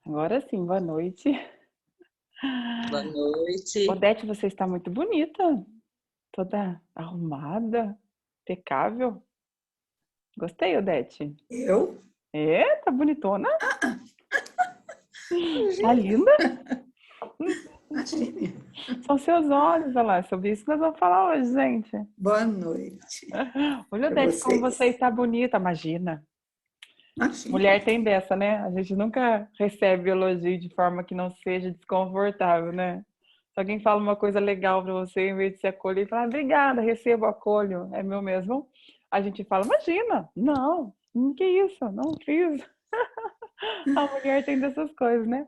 Agora sim, boa noite. Boa noite. Odete, você está muito bonita, toda arrumada, impecável. Gostei, Odete. Eu? É, tá bonitona, tá Imagine, linda. imagine. São seus olhos, olha lá, sobre isso que nós vamos falar hoje, gente. Boa noite Olha, para Odete, como você vocês. está bonita, imagina. Imagine. Mulher tem dessa, né? A gente nunca recebe elogio de forma que não seja desconfortável, né? Se alguém fala uma coisa legal para você, em vez de se acolher e falar, obrigada, recebo, acolho, é meu mesmo, a gente fala, imagina, não, que isso, não fiz. A mulher tem dessas coisas, né?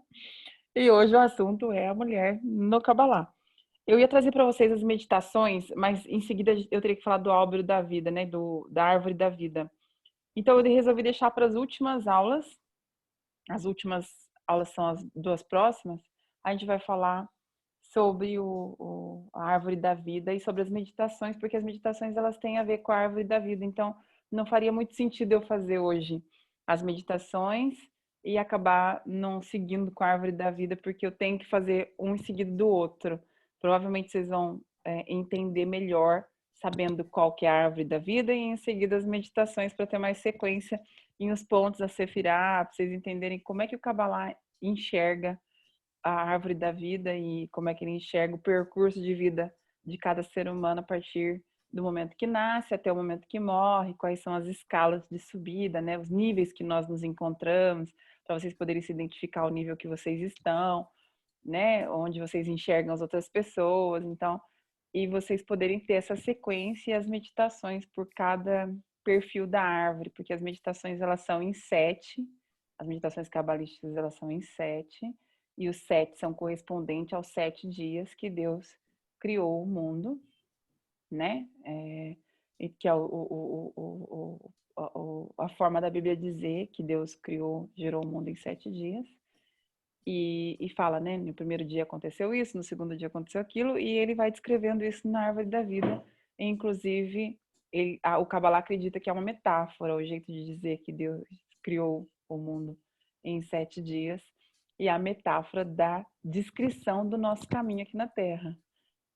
E hoje o assunto é a mulher no Kabbalah. Eu ia trazer para vocês as meditações, mas em seguida eu teria que falar do árbitro da vida, né? Da árvore da vida. Então eu resolvi deixar para as últimas aulas. As últimas aulas são as duas próximas. A gente vai falar sobre a árvore da vida e sobre as meditações, porque as meditações elas têm a ver com a árvore da vida. Então, não faria muito sentido eu fazer hoje as meditações e acabar não seguindo com a árvore da vida, porque eu tenho que fazer um em seguida do outro. Provavelmente vocês vão entender melhor sabendo qual que é a árvore da vida e em seguida as meditações para ter mais sequência em os pontos a sefirá, para vocês entenderem como é que o Kabbalah enxerga a árvore da vida e como é que ele enxerga o percurso de vida de cada ser humano a partir do momento que nasce até o momento que morre, quais são as escalas de subida, né, os níveis que nós nos encontramos, para vocês poderem se identificar o nível que vocês estão, né, onde vocês enxergam as outras pessoas, então, e vocês poderem ter essa sequência e as meditações por cada perfil da árvore, porque as meditações elas são em 7, as meditações cabalísticas elas são em 7, e os 7 são correspondentes aos 7 dias que Deus criou o mundo, né? E que é a forma da Bíblia dizer que Deus criou, gerou o mundo em 7 dias. E fala, né? No primeiro dia aconteceu isso, no segundo dia aconteceu aquilo, e ele vai descrevendo isso na árvore da vida. E, inclusive, o Kabbalah acredita que é uma metáfora, o jeito de dizer que Deus criou o mundo em 7 dias, e a metáfora da descrição do nosso caminho aqui na Terra.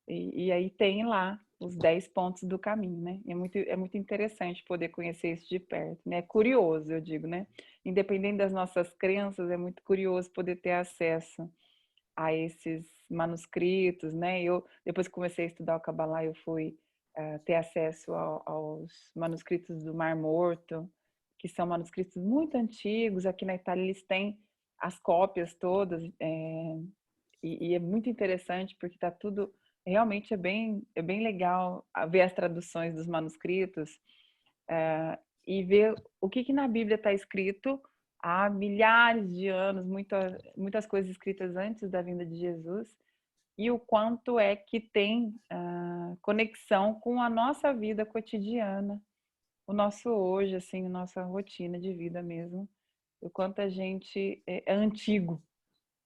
E aí tem lá os 10 pontos do caminho, né? É muito interessante poder conhecer isso de perto, né? É curioso, eu digo, né? Independente das nossas crenças, é muito curioso poder ter acesso a esses manuscritos, né? Eu, depois que comecei a estudar o Kabbalah, eu fui ter acesso aos manuscritos do Mar Morto, que são manuscritos muito antigos. Aqui na Itália eles têm as cópias todas, e é muito interessante porque está tudo realmente é bem legal ver as traduções dos manuscritos e ver o que na Bíblia está escrito há milhares de anos, muitas coisas escritas antes da vinda de Jesus, e o quanto é que tem conexão com a nossa vida cotidiana, o nosso hoje, assim, a nossa rotina de vida mesmo, o quanto a gente é antigo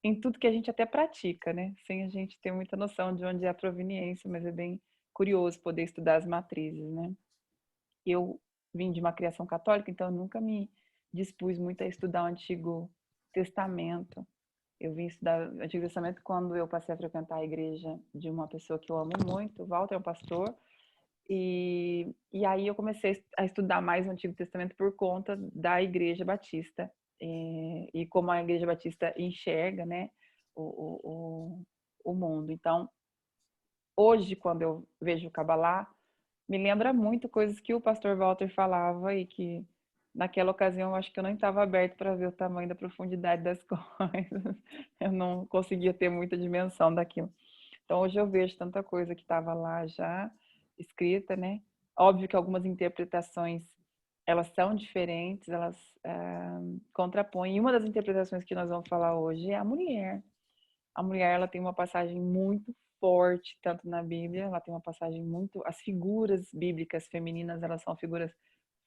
em tudo que a gente até pratica, né? Sem a gente ter muita noção de onde é a proveniência, mas é bem curioso poder estudar as matrizes, né? Eu vim de uma criação católica, então eu nunca me dispus muito a estudar o Antigo Testamento. Eu vim estudar o Antigo Testamento quando eu passei a frequentar a igreja de uma pessoa que eu amo muito, o Walter é um pastor, e aí eu comecei a estudar mais o Antigo Testamento por conta da Igreja Batista, e como a Igreja Batista enxerga, né, o mundo. Então, hoje, quando eu vejo o Kabbalah, me lembra muito coisas que o pastor Walter falava e que naquela ocasião eu acho que eu não estava aberto para ver o tamanho da profundidade das coisas. Eu não conseguia ter muita dimensão daquilo. Então hoje eu vejo tanta coisa que estava lá já escrita, né? Óbvio que algumas interpretações elas são diferentes, elas contrapõem. E uma das interpretações que nós vamos falar hoje é a mulher. A mulher ela tem uma passagem muito forte, tanto na Bíblia, ela tem uma passagem muito. As figuras bíblicas femininas elas são figuras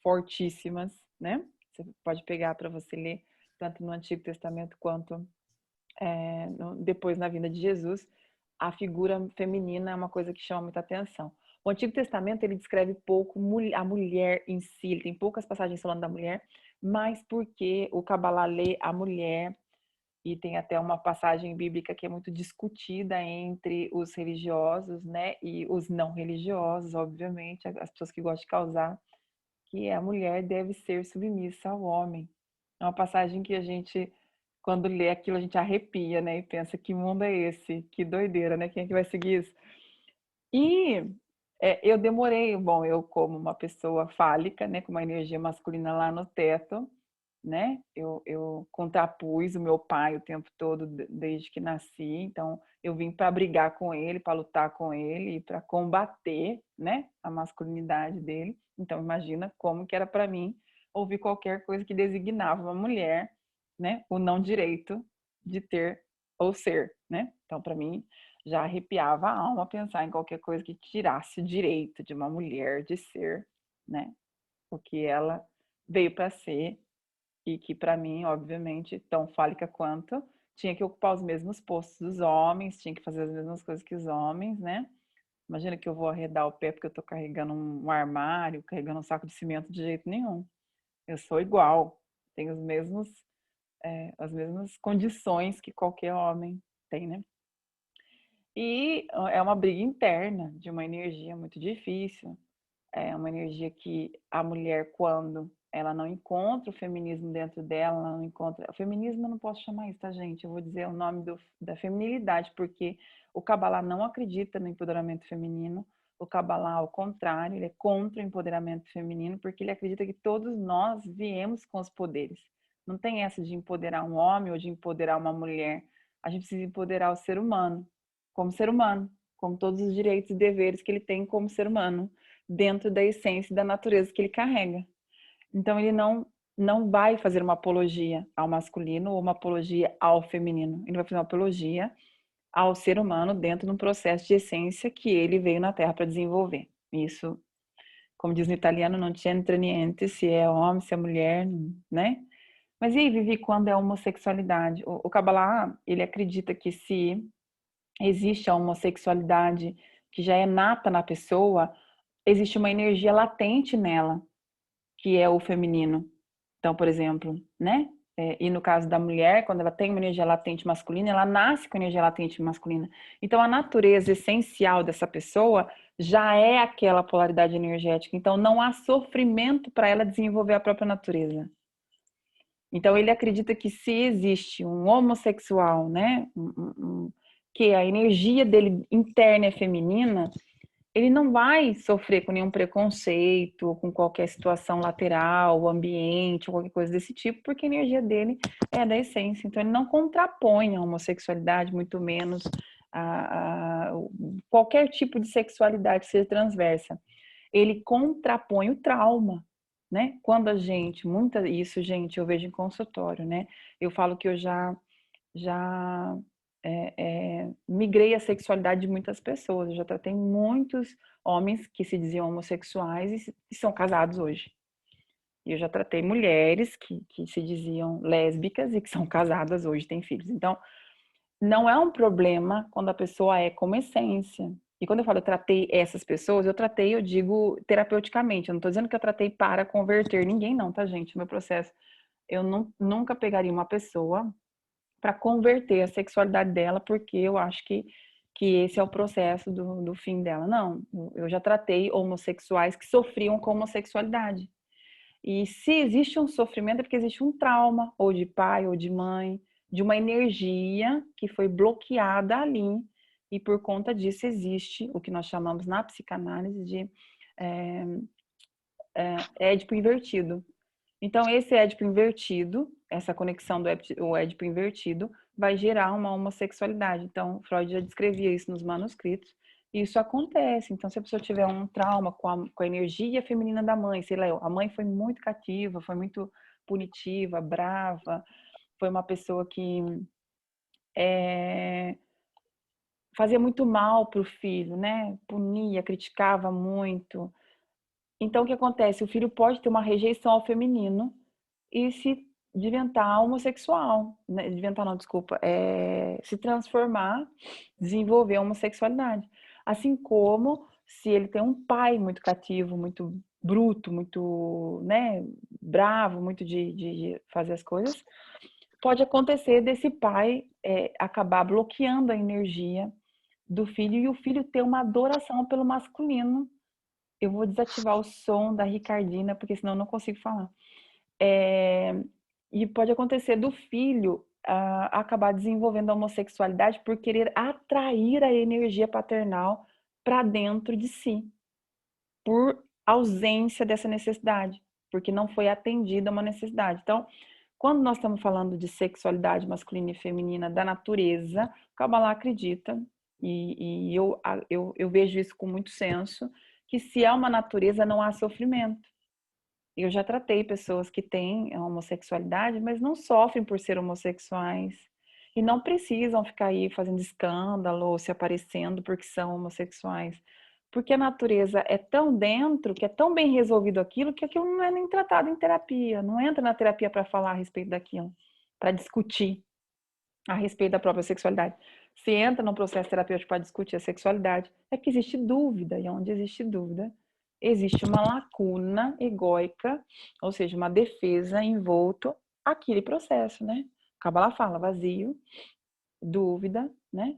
fortíssimas, né? Você pode pegar para você ler tanto no Antigo Testamento quanto depois na vinda de Jesus, a figura feminina é uma coisa que chama muita atenção. O Antigo Testamento ele descreve pouco a mulher em si, ele tem poucas passagens falando da mulher, mas porque o Kabbalah lê a mulher e tem até uma passagem bíblica que é muito discutida entre os religiosos, né, e os não religiosos, obviamente, as pessoas que gostam de causar, que a mulher deve ser submissa ao homem. É uma passagem que a gente, quando lê aquilo, a gente arrepia, né, e pensa, que mundo é esse? Que doideira, né? Quem é que vai seguir isso? E eu demorei, bom, eu como uma pessoa fálica, né, com uma energia masculina lá no teto, né? Eu contrapus o meu pai o tempo todo desde que nasci, então eu vim para brigar com ele, para lutar com ele e para combater, né, a masculinidade dele. Então imagina como que era para mim ouvir qualquer coisa que designava uma mulher, né, o não direito de ter ou ser, né? Então para mim já arrepiava a alma pensar em qualquer coisa que tirasse o direito de uma mulher de ser, né, o que ela veio para ser e que para mim, obviamente, tão fálica quanto, tinha que ocupar os mesmos postos dos homens, tinha que fazer as mesmas coisas que os homens, né? Imagina que eu vou arredar o pé porque eu tô carregando um armário, carregando um saco de cimento, de jeito nenhum. Eu sou igual, tenho as mesmas condições que qualquer homem tem, né? E é uma briga interna de uma energia muito difícil. É uma energia que a mulher, quando ela não encontra o feminismo dentro dela, ela não encontra... O feminismo eu não posso chamar isso, tá, gente? Eu vou dizer o nome da feminilidade, porque o Kabbalah não acredita no empoderamento feminino. O Kabbalah, ao contrário, ele é contra o empoderamento feminino, porque ele acredita que todos nós viemos com os poderes. Não tem essa de empoderar um homem ou de empoderar uma mulher. A gente precisa empoderar o ser humano, com todos os direitos e deveres que ele tem como ser humano, dentro da essência da natureza que ele carrega. Então ele não vai fazer uma apologia ao masculino ou uma apologia ao feminino. Ele vai fazer uma apologia ao ser humano dentro de um processo de essência que ele veio na Terra para desenvolver. Isso, como diz no italiano, não c'entra niente se é homem, se é mulher, né? Mas e aí, Vivi, quando é homossexualidade? O Kabbalah, ele acredita que se existe a homossexualidade que já é nata na pessoa, existe uma energia latente nela, que é o feminino. Então, por exemplo, né? E no caso da mulher, quando ela tem uma energia latente masculina, ela nasce com energia latente masculina. Então, a natureza essencial dessa pessoa já é aquela polaridade energética. Então, não há sofrimento para ela desenvolver a própria natureza. Então, ele acredita que se existe um homossexual, né? Que a energia dele interna é feminina, ele não vai sofrer com nenhum preconceito, ou com qualquer situação lateral, ambiente, ou qualquer coisa desse tipo, porque a energia dele é da essência. Então, ele não contrapõe a homossexualidade, muito menos qualquer tipo de sexualidade que seja transversa. Ele contrapõe o trauma, né? Quando a gente, isso, gente, eu vejo em consultório, né? Eu falo que eu já migrei a sexualidade de muitas pessoas. Eu já tratei muitos homens que se diziam homossexuais e são casados hoje. E eu já tratei mulheres que se diziam lésbicas e que são casadas hoje, têm filhos. Então, não é um problema quando a pessoa é como essência. E quando eu falo eu tratei essas pessoas, eu digo terapeuticamente. Eu não estou dizendo que eu tratei para converter ninguém, não, tá, gente? O meu processo, eu nunca pegaria uma pessoa para converter a sexualidade dela, porque eu acho que esse é o processo do fim dela. Não, eu já tratei homossexuais que sofriam com homossexualidade. E se existe um sofrimento é porque existe um trauma, ou de pai, ou de mãe, de uma energia que foi bloqueada ali, e por conta disso existe o que nós chamamos na psicanálise de Édipo invertido. Então, esse Édipo invertido, essa conexão do Édipo invertido, vai gerar uma homossexualidade. Então, Freud já descrevia isso nos manuscritos. E isso acontece. Então, se a pessoa tiver um trauma com a energia feminina da mãe, sei lá, a mãe foi muito cativa, foi muito punitiva, brava, foi uma pessoa que fazia muito mal para o filho, né? Punia, criticava muito. Então, o que acontece? O filho pode ter uma rejeição ao feminino e se inventar homossexual, né? Inventar não, desculpa, se transformar, desenvolver a homossexualidade. Assim como se ele tem um pai muito cativo, muito bruto, muito, né, bravo, muito de fazer as coisas, pode acontecer desse pai acabar bloqueando a energia do filho e o filho ter uma adoração pelo masculino. Eu vou desativar o som da Ricardina, porque senão eu não consigo falar. E pode acontecer do filho acabar desenvolvendo a homossexualidade por querer atrair a energia paternal para dentro de si, por ausência dessa necessidade, porque não foi atendida uma necessidade. Então, quando nós estamos falando de sexualidade masculina e feminina da natureza, o Kabbalah acredita, e eu vejo isso com muito senso, que se há uma natureza, não há sofrimento. Eu já tratei pessoas que têm homossexualidade, mas não sofrem por ser homossexuais. E não precisam ficar aí fazendo escândalo ou se aparecendo porque são homossexuais. Porque a natureza é tão dentro, que é tão bem resolvido aquilo, que aquilo não é nem tratado em terapia. Não entra na terapia para falar a respeito daquilo, para discutir a respeito da própria sexualidade. Se entra num processo terapêutico para discutir a sexualidade, é que existe dúvida. E onde existe dúvida, existe uma lacuna egóica, ou seja, uma defesa envolto aquele processo, né? Kabbalah fala vazio, dúvida, né?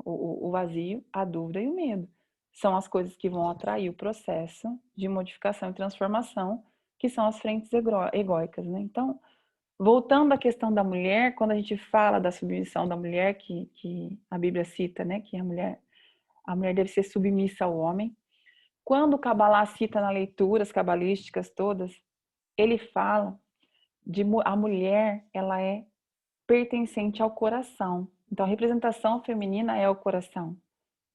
O vazio, a dúvida e o medo. São as coisas que vão atrair o processo de modificação e transformação, que são as frentes egóicas, né? Então, voltando à questão da mulher, quando a gente fala da submissão da mulher, que a Bíblia cita, né? Que a mulher deve ser submissa ao homem. Quando o Kabbalah cita nas leituras cabalísticas todas, ele fala de a mulher, ela é pertencente ao coração. Então, a representação feminina é o coração.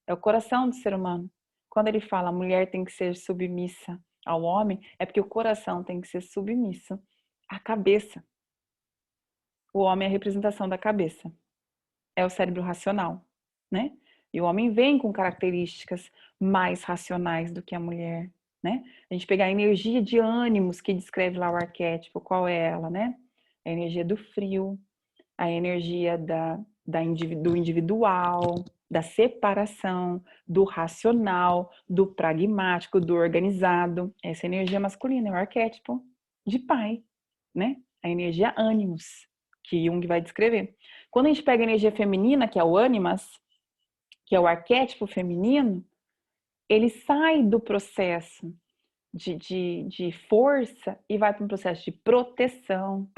É o coração do ser humano. Quando ele fala a mulher tem que ser submissa ao homem, é porque o coração tem que ser submisso à cabeça. O homem é a representação da cabeça. É o cérebro racional, né? E o homem vem com características mais racionais do que a mulher, né? A gente pegar a energia de ânimos que descreve lá o arquétipo, qual é ela, né? A energia do frio, a energia do individual, da separação, do racional, do pragmático, do organizado. Essa energia masculina é o arquétipo de pai, né? A energia ânimos, que Jung vai descrever. Quando a gente pega a energia feminina, que é o ânimas, que é o arquétipo feminino, ele sai do processo de força e vai para um processo de proteção,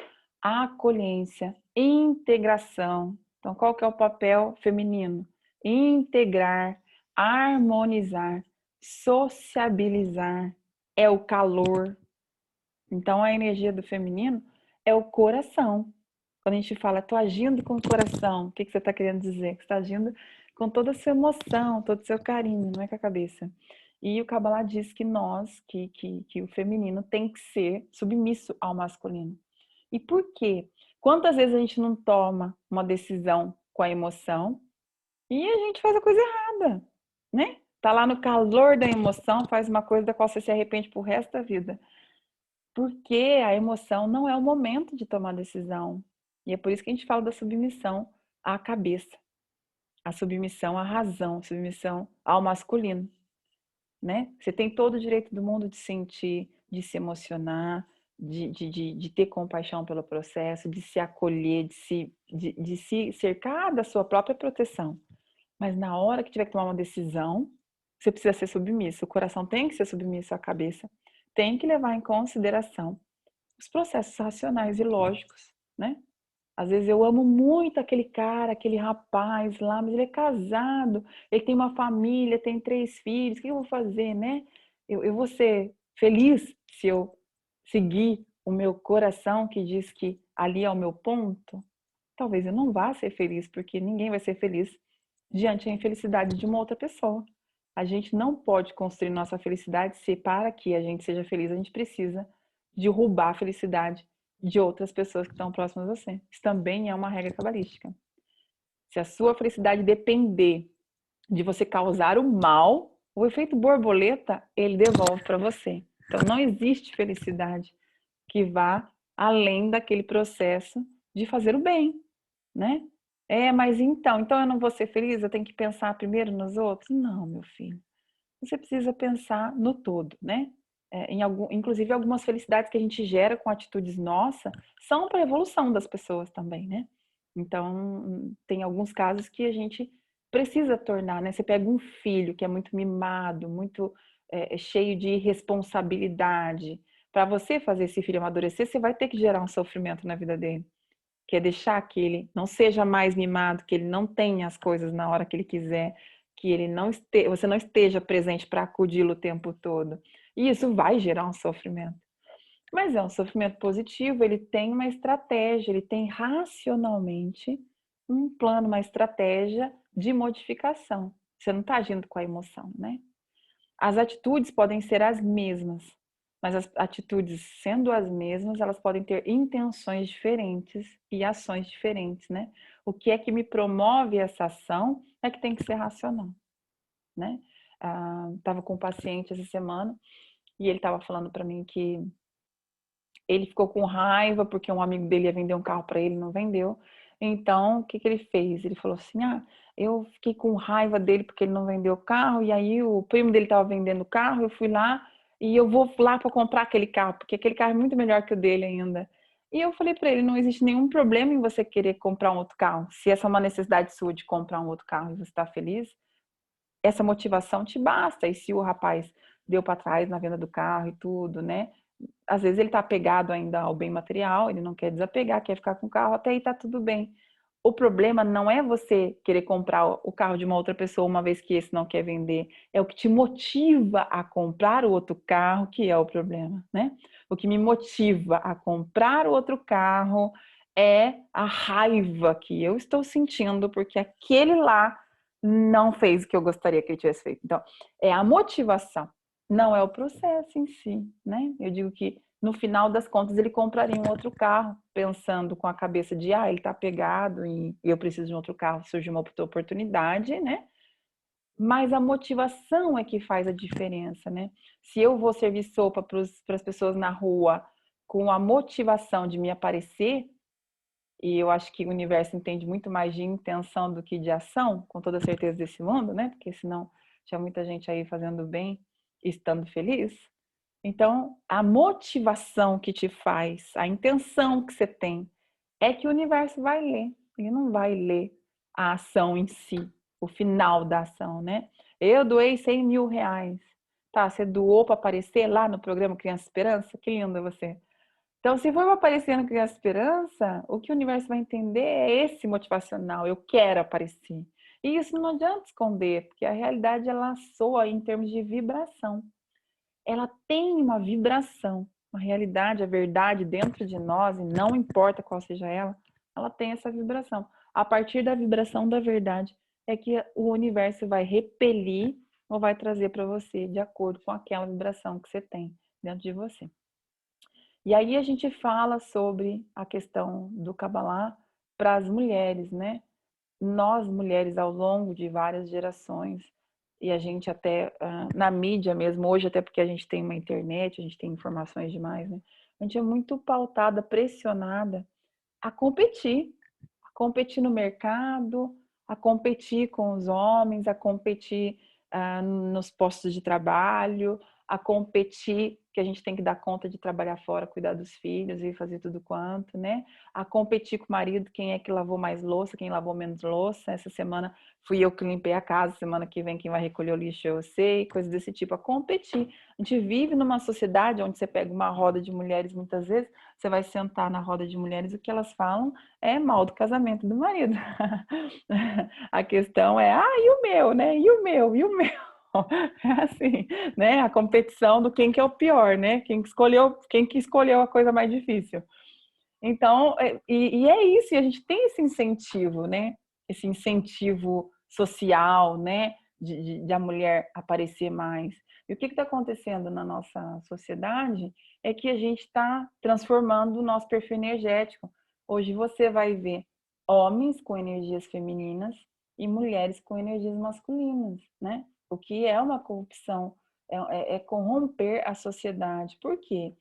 acolhência, integração. Então, qual que é o papel feminino? Integrar, harmonizar, sociabilizar, é o calor. Então, a energia do feminino é o coração. Quando a gente fala, estou agindo com o coração, o que você está querendo dizer? Que você está agindo com toda a sua emoção, todo o seu carinho, não é com a cabeça. E o Kabbalah diz que que o feminino tem que ser submisso ao masculino. E por quê? Quantas vezes a gente não toma uma decisão com a emoção e a gente faz a coisa errada, né? Tá lá no calor da emoção, faz uma coisa da qual você se arrepende pro resto da vida. Porque a emoção não é o momento de tomar decisão. E é por isso que a gente fala da submissão à cabeça, a submissão à razão, a submissão ao masculino, né? Você tem todo o direito do mundo de sentir, de se emocionar, de ter compaixão pelo processo, de se acolher, de se cercar da sua própria proteção. Mas na hora que tiver que tomar uma decisão, você precisa ser submisso. O coração tem que ser submisso à cabeça, tem que levar em consideração os processos racionais e lógicos, né? Às vezes eu amo muito aquele cara, aquele rapaz lá, mas ele é casado, ele tem uma família, tem 3 filhos, o que eu vou fazer, né? Eu vou ser feliz se eu seguir o meu coração que diz que ali é o meu ponto? Talvez eu não vá ser feliz, porque ninguém vai ser feliz diante da infelicidade de uma outra pessoa. A gente não pode construir nossa felicidade se para que a gente seja feliz, a gente precisa derrubar a felicidade de outras pessoas que estão próximas a você. Isso também é uma regra cabalística. Se a sua felicidade depender de você causar o mal, o efeito borboleta, ele devolve para você. Então, não existe felicidade que vá além daquele processo de fazer o bem, né? Mas então eu não vou ser feliz, eu tenho que pensar primeiro nos outros? Não, meu filho. Você precisa pensar no todo, né? inclusive algumas felicidades que a gente gera com atitudes nossas são para a evolução das pessoas também, né? Então, tem alguns casos que a gente precisa tornar, né? Você pega um filho que é muito mimado, muito cheio de responsabilidade. Para você fazer esse filho amadurecer, você vai ter que gerar um sofrimento na vida dele. Que é deixar que ele não seja mais mimado, que ele não tenha as coisas na hora que ele quiser, que ele você não esteja presente para acudi-lo o tempo todo. E isso vai gerar um sofrimento. Mas é um sofrimento positivo, ele tem uma estratégia, ele tem racionalmente um plano, uma estratégia de modificação. Você não está agindo com a emoção, né? As atitudes podem ser as mesmas, mas as atitudes sendo as mesmas, elas podem ter intenções diferentes e ações diferentes, né? O que é que me promove essa ação é que tem que ser racional, né? Estava com um paciente essa semana e ele estava falando para mim que ele ficou com raiva porque um amigo dele ia vender um carro para ele, não vendeu. Então, o que ele fez? Ele falou assim, eu fiquei com raiva dele porque ele não vendeu o carro, e aí o primo dele estava vendendo o carro, eu fui lá e eu vou lá para comprar aquele carro, porque aquele carro é muito melhor que o dele ainda. E eu falei para ele, não existe nenhum problema em você querer comprar um outro carro. Se essa é uma necessidade sua de comprar um outro carro e você está feliz, essa motivação te basta. E se o rapaz deu para trás na venda do carro e tudo, né? Às vezes ele está apegado ainda ao bem material, ele não quer desapegar, quer ficar com o carro, até aí está tudo bem. O problema não é você querer comprar o carro de uma outra pessoa uma vez que esse não quer vender, é o que te motiva a comprar o outro carro que é o problema, né? O que me motiva a comprar o outro carro é a raiva que eu estou sentindo porque aquele lá não fez o que eu gostaria que ele tivesse feito. Então, é a motivação, não é o processo em si, né? Eu digo que no final das contas ele compraria um outro carro, pensando com a cabeça de, ele tá pegado e eu preciso de um outro carro, surgiu uma outra oportunidade, né? Mas a motivação é que faz a diferença, né? Se eu vou servir sopa para as pessoas na rua com a motivação de me aparecer, e eu acho que o universo entende muito mais de intenção do que de ação, com toda certeza desse mundo, né? Porque senão tinha muita gente aí fazendo bem e estando feliz. Então, a motivação que te faz, a intenção que você tem, é que o universo vai ler. Ele não vai ler a ação em si, o final da ação, né? Eu doei 100 mil reais. Tá, você doou para aparecer lá no programa Criança Esperança? Que linda você. Então, se for aparecer no Criança Esperança, o que o universo vai entender é esse motivacional, eu quero aparecer. E isso não adianta esconder, porque a realidade ela soa em termos de vibração. Ela tem uma vibração. A realidade, a verdade dentro de nós, e não importa qual seja ela tem essa vibração. A partir da vibração da verdade é que o universo vai repelir ou vai trazer para você de acordo com aquela vibração que você tem dentro de você. E aí a gente fala sobre a questão do Kabbalah para as mulheres, né? Nós, mulheres, ao longo de várias gerações, e a gente até na mídia mesmo, hoje até porque a gente tem uma internet, a gente tem informações demais, né? A gente é muito pautada, pressionada a competir no mercado, a competir com os homens, a competir nos postos de trabalho, a competir que a gente tem que dar conta de trabalhar fora, cuidar dos filhos e fazer tudo quanto, né? A competir com o marido, quem é que lavou mais louça, quem lavou menos louça. Essa semana fui eu que limpei a casa, semana que vem quem vai recolher o lixo eu sei, coisas desse tipo, a competir. A gente vive numa sociedade onde você pega uma roda de mulheres, muitas vezes, você vai sentar na roda de mulheres, o que elas falam é mal do casamento do marido. A questão é, e o meu, né? E o meu, e o meu. É assim, né? A competição do quem que é o pior, né? Quem que escolheu a coisa mais difícil. Então, e é isso, e a gente tem esse incentivo, né? Esse incentivo social, né? De a mulher aparecer mais. E o que está acontecendo na nossa sociedade é que a gente está transformando o nosso perfil energético. Hoje você vai ver homens com energias femininas e mulheres com energias masculinas, né? O que é uma corrupção, é corromper a sociedade. Por quê?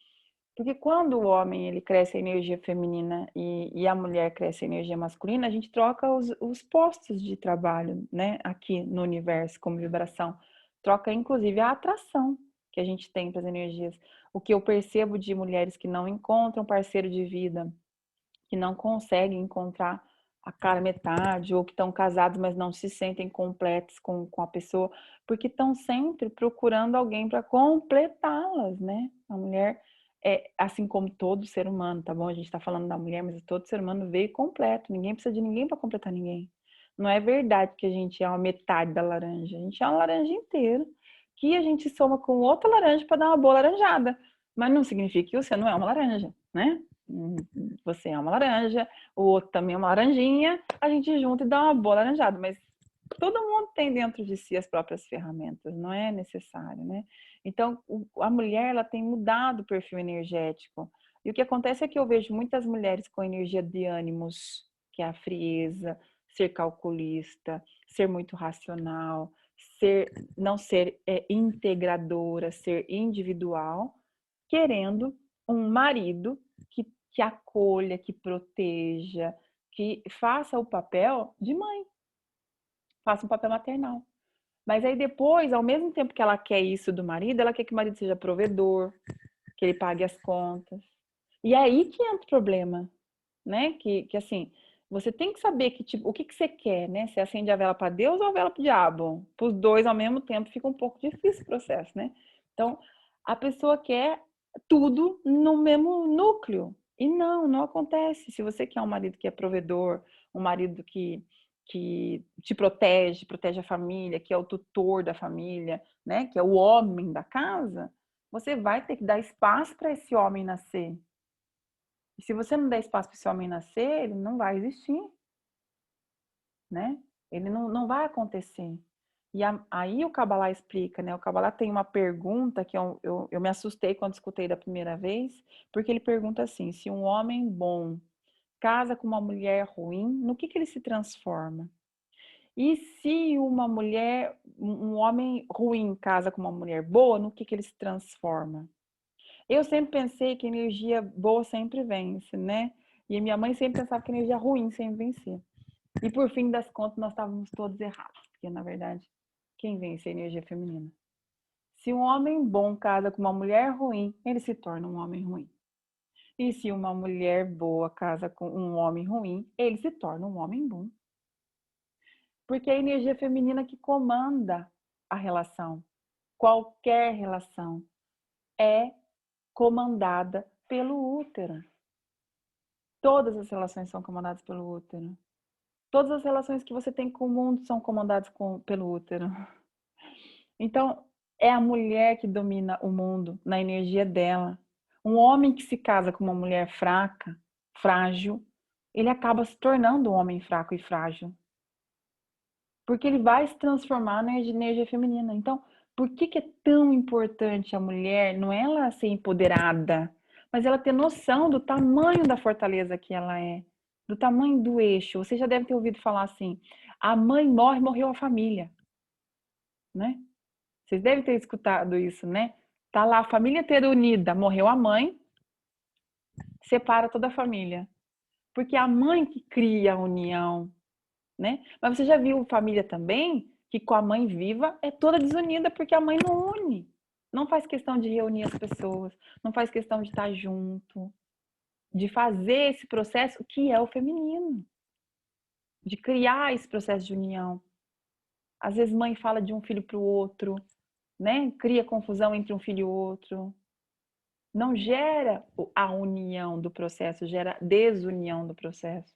Porque quando o homem ele cresce a energia feminina e a mulher cresce a energia masculina, a gente troca os postos de trabalho, né? Aqui no universo como vibração. Troca inclusive a atração, que a gente tem para as energias. O que eu percebo de mulheres que não encontram parceiro de vida, que não conseguem encontrar a cara metade, ou que estão casados, mas não se sentem completos com a pessoa, porque estão sempre procurando alguém para completá-las, né? A mulher é assim como todo ser humano, tá bom? A gente está falando da mulher, mas todo ser humano veio completo. Ninguém precisa de ninguém para completar ninguém. Não é verdade que a gente é uma metade da laranja. A gente é uma laranja inteira, que a gente soma com outra laranja para dar uma boa laranjada. Mas não significa que você não é uma laranja, né? Você é uma laranja, o outro também é uma laranjinha, a gente junta e dá uma boa laranjada, mas todo mundo tem dentro de si as próprias ferramentas, não é necessário, né? Então, a mulher, ela tem mudado o perfil energético. E o que acontece é que eu vejo muitas mulheres com energia de ânimos, que é a frieza, ser calculista, ser muito racional, não ser integradora, ser individual, querendo um marido que acolha, que proteja, que faça o papel de mãe, faça um papel maternal. Mas aí depois, ao mesmo tempo que ela quer isso do marido, ela quer que o marido seja provedor, que ele pague as contas. E é aí que entra o problema, né? Que assim, você tem que saber que tipo, o que você quer, né? Você acende a vela para Deus ou a vela para o diabo? Para os dois ao mesmo tempo fica um pouco difícil o processo, né? Então, a pessoa quer tudo no mesmo núcleo. E não acontece. Se você quer um marido que é provedor, um marido que te protege a família, que é o tutor da família, né? Que é o homem da casa, você vai ter que dar espaço para esse homem nascer. E se você não der espaço para esse homem nascer, ele não vai existir, né? Ele não vai acontecer. E aí o Kabbalah explica, né? O Kabbalah tem uma pergunta que eu me assustei quando escutei da primeira vez, porque ele pergunta assim, se um homem bom casa com uma mulher ruim, no que ele se transforma? E se um homem ruim casa com uma mulher boa, no que ele se transforma? Eu sempre pensei que energia boa sempre vence, né? E minha mãe sempre pensava que energia ruim sempre vencia. E por fim das contas, nós estávamos todos errados. Porque, na verdade, quem vence é a energia feminina. Se um homem bom casa com uma mulher ruim, ele se torna um homem ruim. E se uma mulher boa casa com um homem ruim, ele se torna um homem bom. Porque é a energia feminina que comanda a relação. Qualquer relação é comandada pelo útero. Todas as relações são comandadas pelo útero. Todas as relações que você tem com o mundo são comandadas pelo útero. Então, é a mulher que domina o mundo na energia dela. Um homem que se casa com uma mulher fraca, frágil, ele acaba se tornando um homem fraco e frágil. Porque ele vai se transformar na energia feminina. Então, por que é tão importante a mulher, não é ela ser empoderada, mas ela ter noção do tamanho da fortaleza que ela é, do tamanho do eixo. Você já deve ter ouvido falar assim, a mãe morre, morreu a família, né? Vocês devem ter escutado isso, né? Tá lá a família inteira unida, morreu a mãe, separa toda a família. Porque é a mãe que cria a união, né? Mas você já viu família também que com a mãe viva é toda desunida porque a mãe não une. Não faz questão de reunir as pessoas, não faz questão de estar junto, de fazer esse processo que é o feminino, de criar esse processo de união. Às vezes mãe fala de um filho para o outro, né? Cria confusão entre um filho e outro. Não gera a união do processo, gera desunião do processo.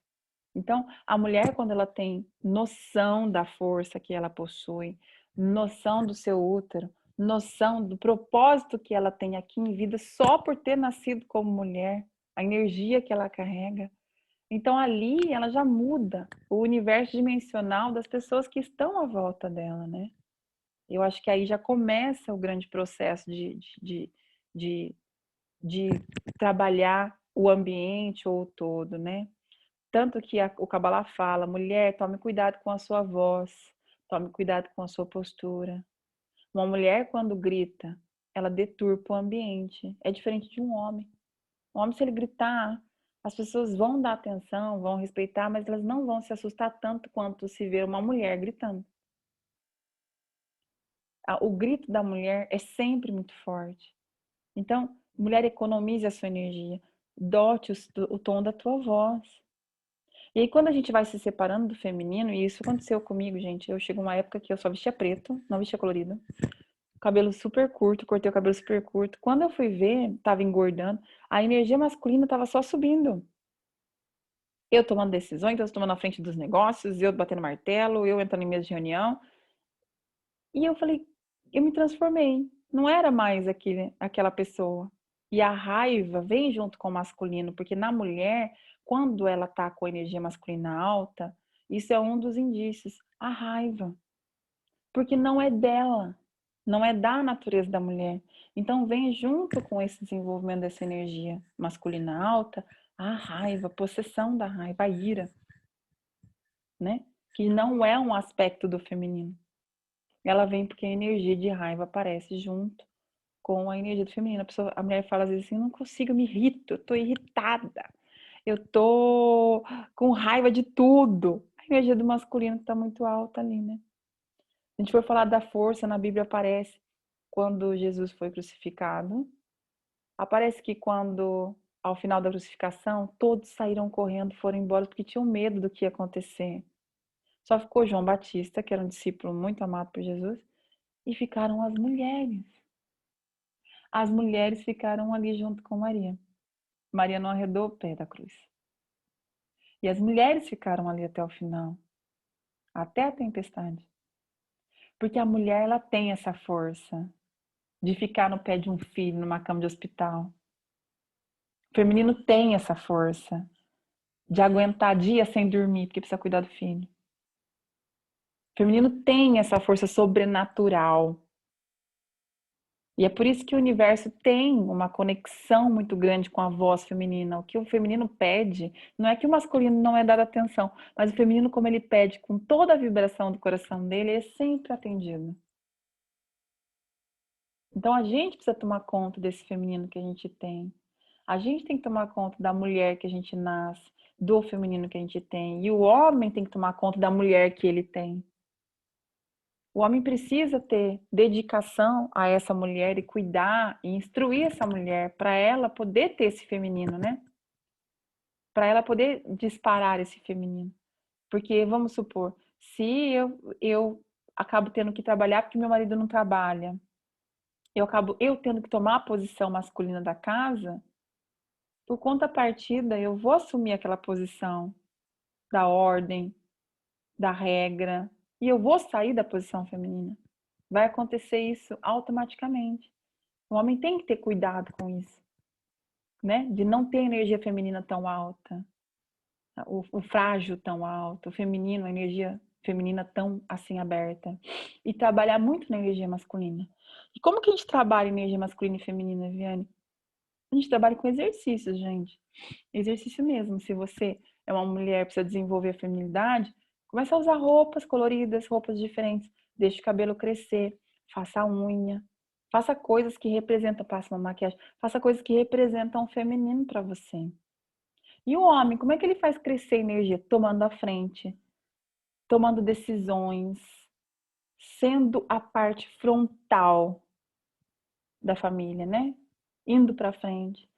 Então, a mulher, quando ela tem noção da força que ela possui, noção do seu útero, noção do propósito que ela tem aqui em vida só por ter nascido como mulher, a energia que ela carrega. Então, ali ela já muda o universo dimensional das pessoas que estão à volta dela, né? Eu acho que aí já começa o grande processo de, de trabalhar o ambiente ou o todo, né? Tanto que o Kabbalah fala, mulher, tome cuidado com a sua voz, tome cuidado com a sua postura. Uma mulher, quando grita, ela deturpa o ambiente. É diferente de um homem. Um homem, se ele gritar, as pessoas vão dar atenção, vão respeitar, mas elas não vão se assustar tanto quanto se ver uma mulher gritando. O grito da mulher é sempre muito forte. Então, mulher, economize a sua energia. Dote o tom da tua voz. E aí, quando a gente vai se separando do feminino, e isso aconteceu comigo, gente, eu chego uma época que eu só vestia preto, não vestia colorido. Cabelo super curto, cortei o cabelo super curto. Quando eu fui ver, tava engordando, a energia masculina tava só subindo. Eu tomando decisões, eu tomando na frente dos negócios, eu batendo martelo, eu entrando em mesa de reunião. E eu falei, eu me transformei. Não era mais aquela pessoa. E a raiva vem junto com o masculino, porque na mulher, quando ela tá com a energia masculina alta, isso é um dos indícios, a raiva. Porque não é dela, não é da natureza da mulher. Então vem junto com esse desenvolvimento dessa energia masculina alta, a raiva, a possessão da raiva, a ira, né? Que não é um aspecto do feminino. Ela vem porque a energia de raiva aparece junto com a energia do feminino. A mulher fala às vezes assim, eu não consigo, eu me irrito, eu tô irritada, eu tô com raiva de tudo. A energia do masculino tá muito alta ali, né? Se a gente for falar da força, na Bíblia aparece quando Jesus foi crucificado. Aparece que quando, ao final da crucificação, todos saíram correndo, foram embora porque tinham medo do que ia acontecer. Só ficou João Batista, que era um discípulo muito amado por Jesus, e ficaram as mulheres. As mulheres ficaram ali junto com Maria. Maria não arredou o pé da cruz. E as mulheres ficaram ali até o final, até a tempestade. Porque a mulher, ela tem essa força de ficar no pé de um filho, numa cama de hospital. O feminino tem essa força de aguentar dias sem dormir, porque precisa cuidar do filho. O feminino tem essa força sobrenatural. E é por isso que o universo tem uma conexão muito grande com a voz feminina. O que o feminino pede, não é que o masculino não é dado atenção, mas o feminino, como ele pede com toda a vibração do coração dele, é sempre atendido. Então a gente precisa tomar conta desse feminino que a gente tem. A gente tem que tomar conta da mulher que a gente nasce, do feminino que a gente tem. E o homem tem que tomar conta da mulher que ele tem. O homem precisa ter dedicação a essa mulher e cuidar e instruir essa mulher para ela poder ter esse feminino, né? Para ela poder disparar esse feminino. Porque, vamos supor, se eu acabo tendo que trabalhar porque meu marido não trabalha, eu acabo tendo que tomar a posição masculina da casa, por contrapartida, eu vou assumir aquela posição da ordem, da regra, e eu vou sair da posição feminina. Vai acontecer isso automaticamente. O homem tem que ter cuidado com isso, né? De não ter energia feminina tão alta, o frágil tão alto, o feminino, a energia feminina tão assim aberta. E trabalhar muito na energia masculina. E como que a gente trabalha energia masculina e feminina, Viane? A gente trabalha com exercícios, gente. Exercício mesmo. Se você é uma mulher, precisa desenvolver a feminilidade, comece a usar roupas coloridas, roupas diferentes. Deixe o cabelo crescer, faça a unha, faça coisas que representam, passe uma maquiagem, faça coisas que representam o feminino para você. E o homem, como é que ele faz crescer a energia? Tomando a frente, tomando decisões, sendo a parte frontal da família, né? Indo para frente.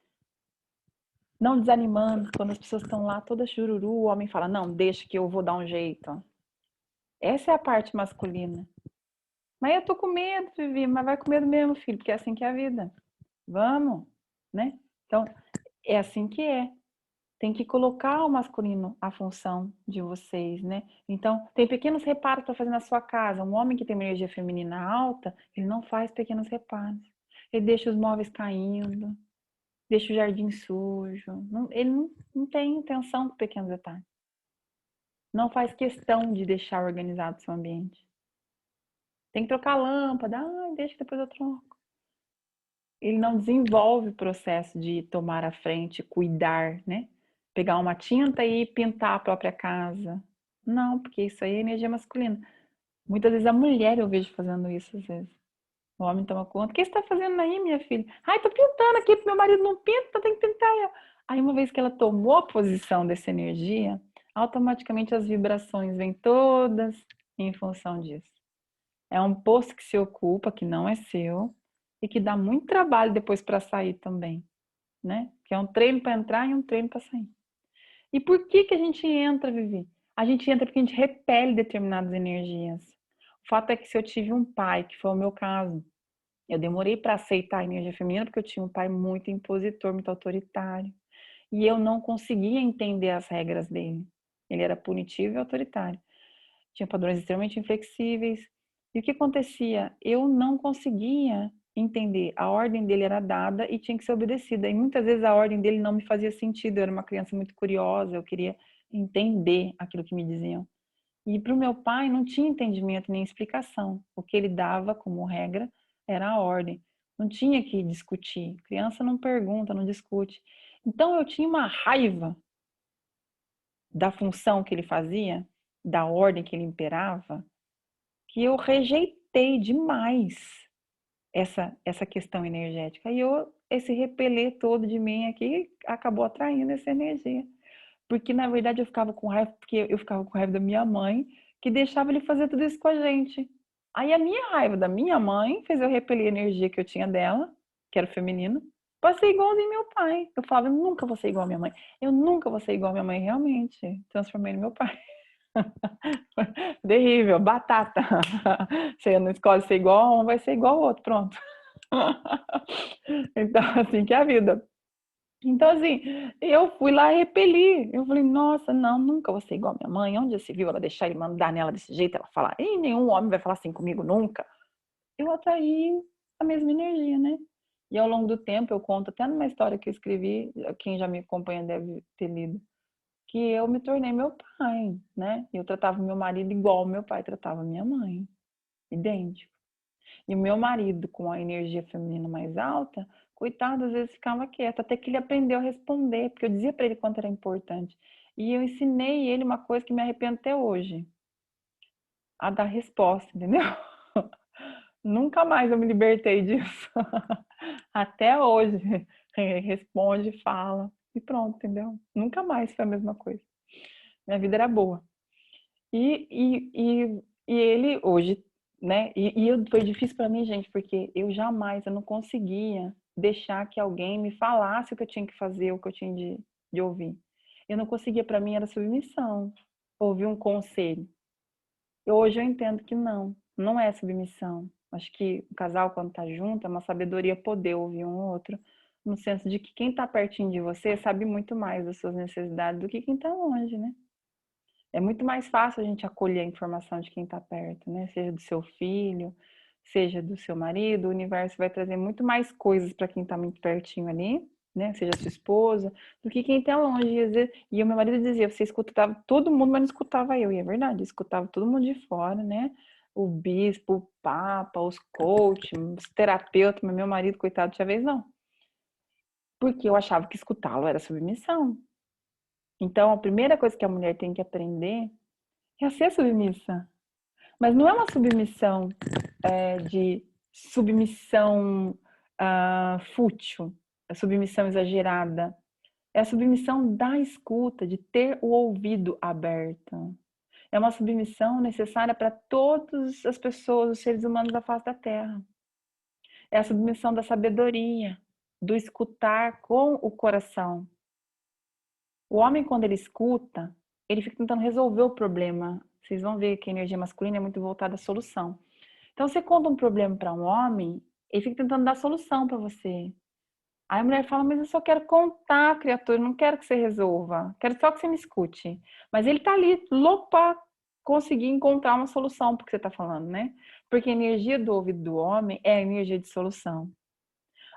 Não desanimando quando as pessoas estão lá toda chururu, o homem fala, não, deixa que eu vou dar um jeito. Essa é a parte masculina. Mas eu tô com medo, Vivi, mas vai com medo mesmo, filho, porque é assim que é a vida. Vamos, né? Então, é assim que é. Tem que colocar o masculino à função de vocês, né? Então, tem pequenos reparos para fazer na sua casa. Um homem que tem uma energia feminina alta, ele não faz pequenos reparos. Ele deixa os móveis caindo, deixa o jardim sujo. Ele não tem intenção com pequenos detalhes. Não faz questão de deixar organizado o seu ambiente. Tem que trocar a lâmpada. Deixa que depois eu troco. Ele não desenvolve o processo de tomar a frente, cuidar, né? Pegar uma tinta e pintar a própria casa. Não, porque isso aí é energia masculina. Muitas vezes a mulher eu vejo fazendo isso, às vezes. O homem toma conta. O que você está fazendo aí, minha filha? Ai, tô pintando aqui, porque meu marido não pinta, tem que pintar. Aí, uma vez que ela tomou a posição dessa energia, automaticamente as vibrações vêm todas em função disso. É um posto que se ocupa, que não é seu, e que dá muito trabalho depois para sair também, né? Que é um treino para entrar e um treino para sair. E por que a gente entra, Vivi? A gente entra porque a gente repele determinadas energias. O fato é que se eu tive um pai, que foi o meu caso, eu demorei para aceitar a energia feminina porque eu tinha um pai muito impositor, muito autoritário. E eu não conseguia entender as regras dele. Ele era punitivo e autoritário. Tinha padrões extremamente inflexíveis. E o que acontecia? Eu não conseguia entender. A ordem dele era dada e tinha que ser obedecida. E muitas vezes a ordem dele não me fazia sentido. Eu era uma criança muito curiosa, eu queria entender aquilo que me diziam. E para o meu pai não tinha entendimento nem explicação. O que ele dava como regra era a ordem. Não tinha que discutir. Criança não pergunta, não discute. Então eu tinha uma raiva da função que ele fazia, da ordem que ele imperava, que eu rejeitei demais essa questão energética. E esse repeler todo de mim aqui acabou atraindo essa energia. Porque, na verdade, eu ficava com raiva, porque eu ficava com raiva da minha mãe, que deixava ele fazer tudo isso com a gente. Aí a minha raiva da minha mãe fez eu repelir a energia que eu tinha dela, que era feminina, pra ser igualzinho meu pai. Eu falava, eu nunca vou ser igual a minha mãe. Eu nunca vou ser igual a minha mãe, realmente. Transformei no meu pai. Terrível, batata. Você não escolhe ser igual a um, vai ser igual ao outro, pronto. Então, assim que é a vida. Então, assim, eu fui lá e repeli. Eu falei, nossa, não, nunca vou ser igual a minha mãe. Onde já se viu ela deixar ele mandar nela desse jeito? Ela falar, e nenhum homem vai falar assim comigo nunca. Eu atraí a mesma energia, né? E ao longo do tempo, eu conto até numa história que eu escrevi, quem já me acompanha deve ter lido, que eu me tornei meu pai, né? Eu tratava meu marido igual meu pai tratava minha mãe, idêntico. E o meu marido, com a energia feminina mais alta, coitado, às vezes ficava quieto, até que ele aprendeu a responder, porque eu dizia para ele quanto era importante. E eu ensinei ele uma coisa que me arrependo até hoje, a dar resposta, entendeu? Nunca mais eu me libertei disso. Até hoje, responde, fala e pronto, entendeu? Nunca mais foi a mesma coisa. Minha vida era boa. E ele hoje, né? Foi difícil para mim, gente, porque eu não conseguia deixar que alguém me falasse o que eu tinha que fazer, o que eu tinha de ouvir. Eu não conseguia, para mim era submissão, ouvir um conselho. Hoje eu entendo que não é submissão. Acho que o casal, quando tá junto, é uma sabedoria poder ouvir um outro, no senso de que quem tá pertinho de você sabe muito mais das suas necessidades do que quem tá longe, né? É muito mais fácil a gente acolher a informação de quem está perto, né? Seja do seu filho, seja do seu marido, o universo vai trazer muito mais coisas para quem está muito pertinho ali, né? Seja sua esposa, do que quem está longe. E o meu marido dizia, você escutava todo mundo, mas não escutava eu. E é verdade, eu escutava todo mundo de fora, né? O bispo, o papa, os coaches, os terapeutas, mas meu marido, coitado, tinha vez não. Porque eu achava que escutá-lo era submissão. Então, a primeira coisa que a mulher tem que aprender é a ser submissa. Mas não é uma submissão de submissão fútil, a submissão exagerada. É a submissão da escuta, de ter o ouvido aberto. É uma submissão necessária para todas as pessoas, os seres humanos da face da Terra. É a submissão da sabedoria, do escutar com o coração. O homem, quando ele escuta, ele fica tentando resolver o problema. Vocês vão ver que a energia masculina é muito voltada à solução. Então, você conta um problema para um homem, ele fica tentando dar solução para você. Aí a mulher fala, mas eu só quero contar, criatura, não quero que você resolva. Quero só que você me escute. Mas ele tá ali, louco para conseguir encontrar uma solução para o que você está falando, né? Porque a energia do ouvido do homem é a energia de solução.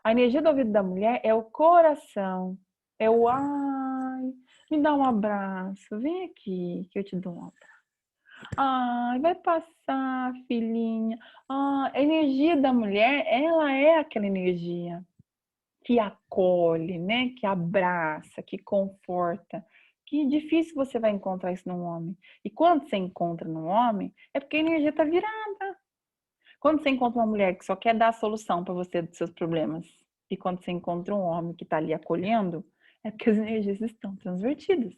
A energia do ouvido da mulher é o coração. É o ai, me dá um abraço, vem aqui que eu te dou um abraço. Ai, vai passar, filhinha. Ah, a energia da mulher, ela é aquela energia que acolhe, né? Que abraça, que conforta. Que difícil você vai encontrar isso num homem. E quando você encontra num homem, é porque a energia está virada. Quando você encontra uma mulher que só quer dar a solução para você dos seus problemas, e quando você encontra um homem que está ali acolhendo, é porque as energias estão transvertidas,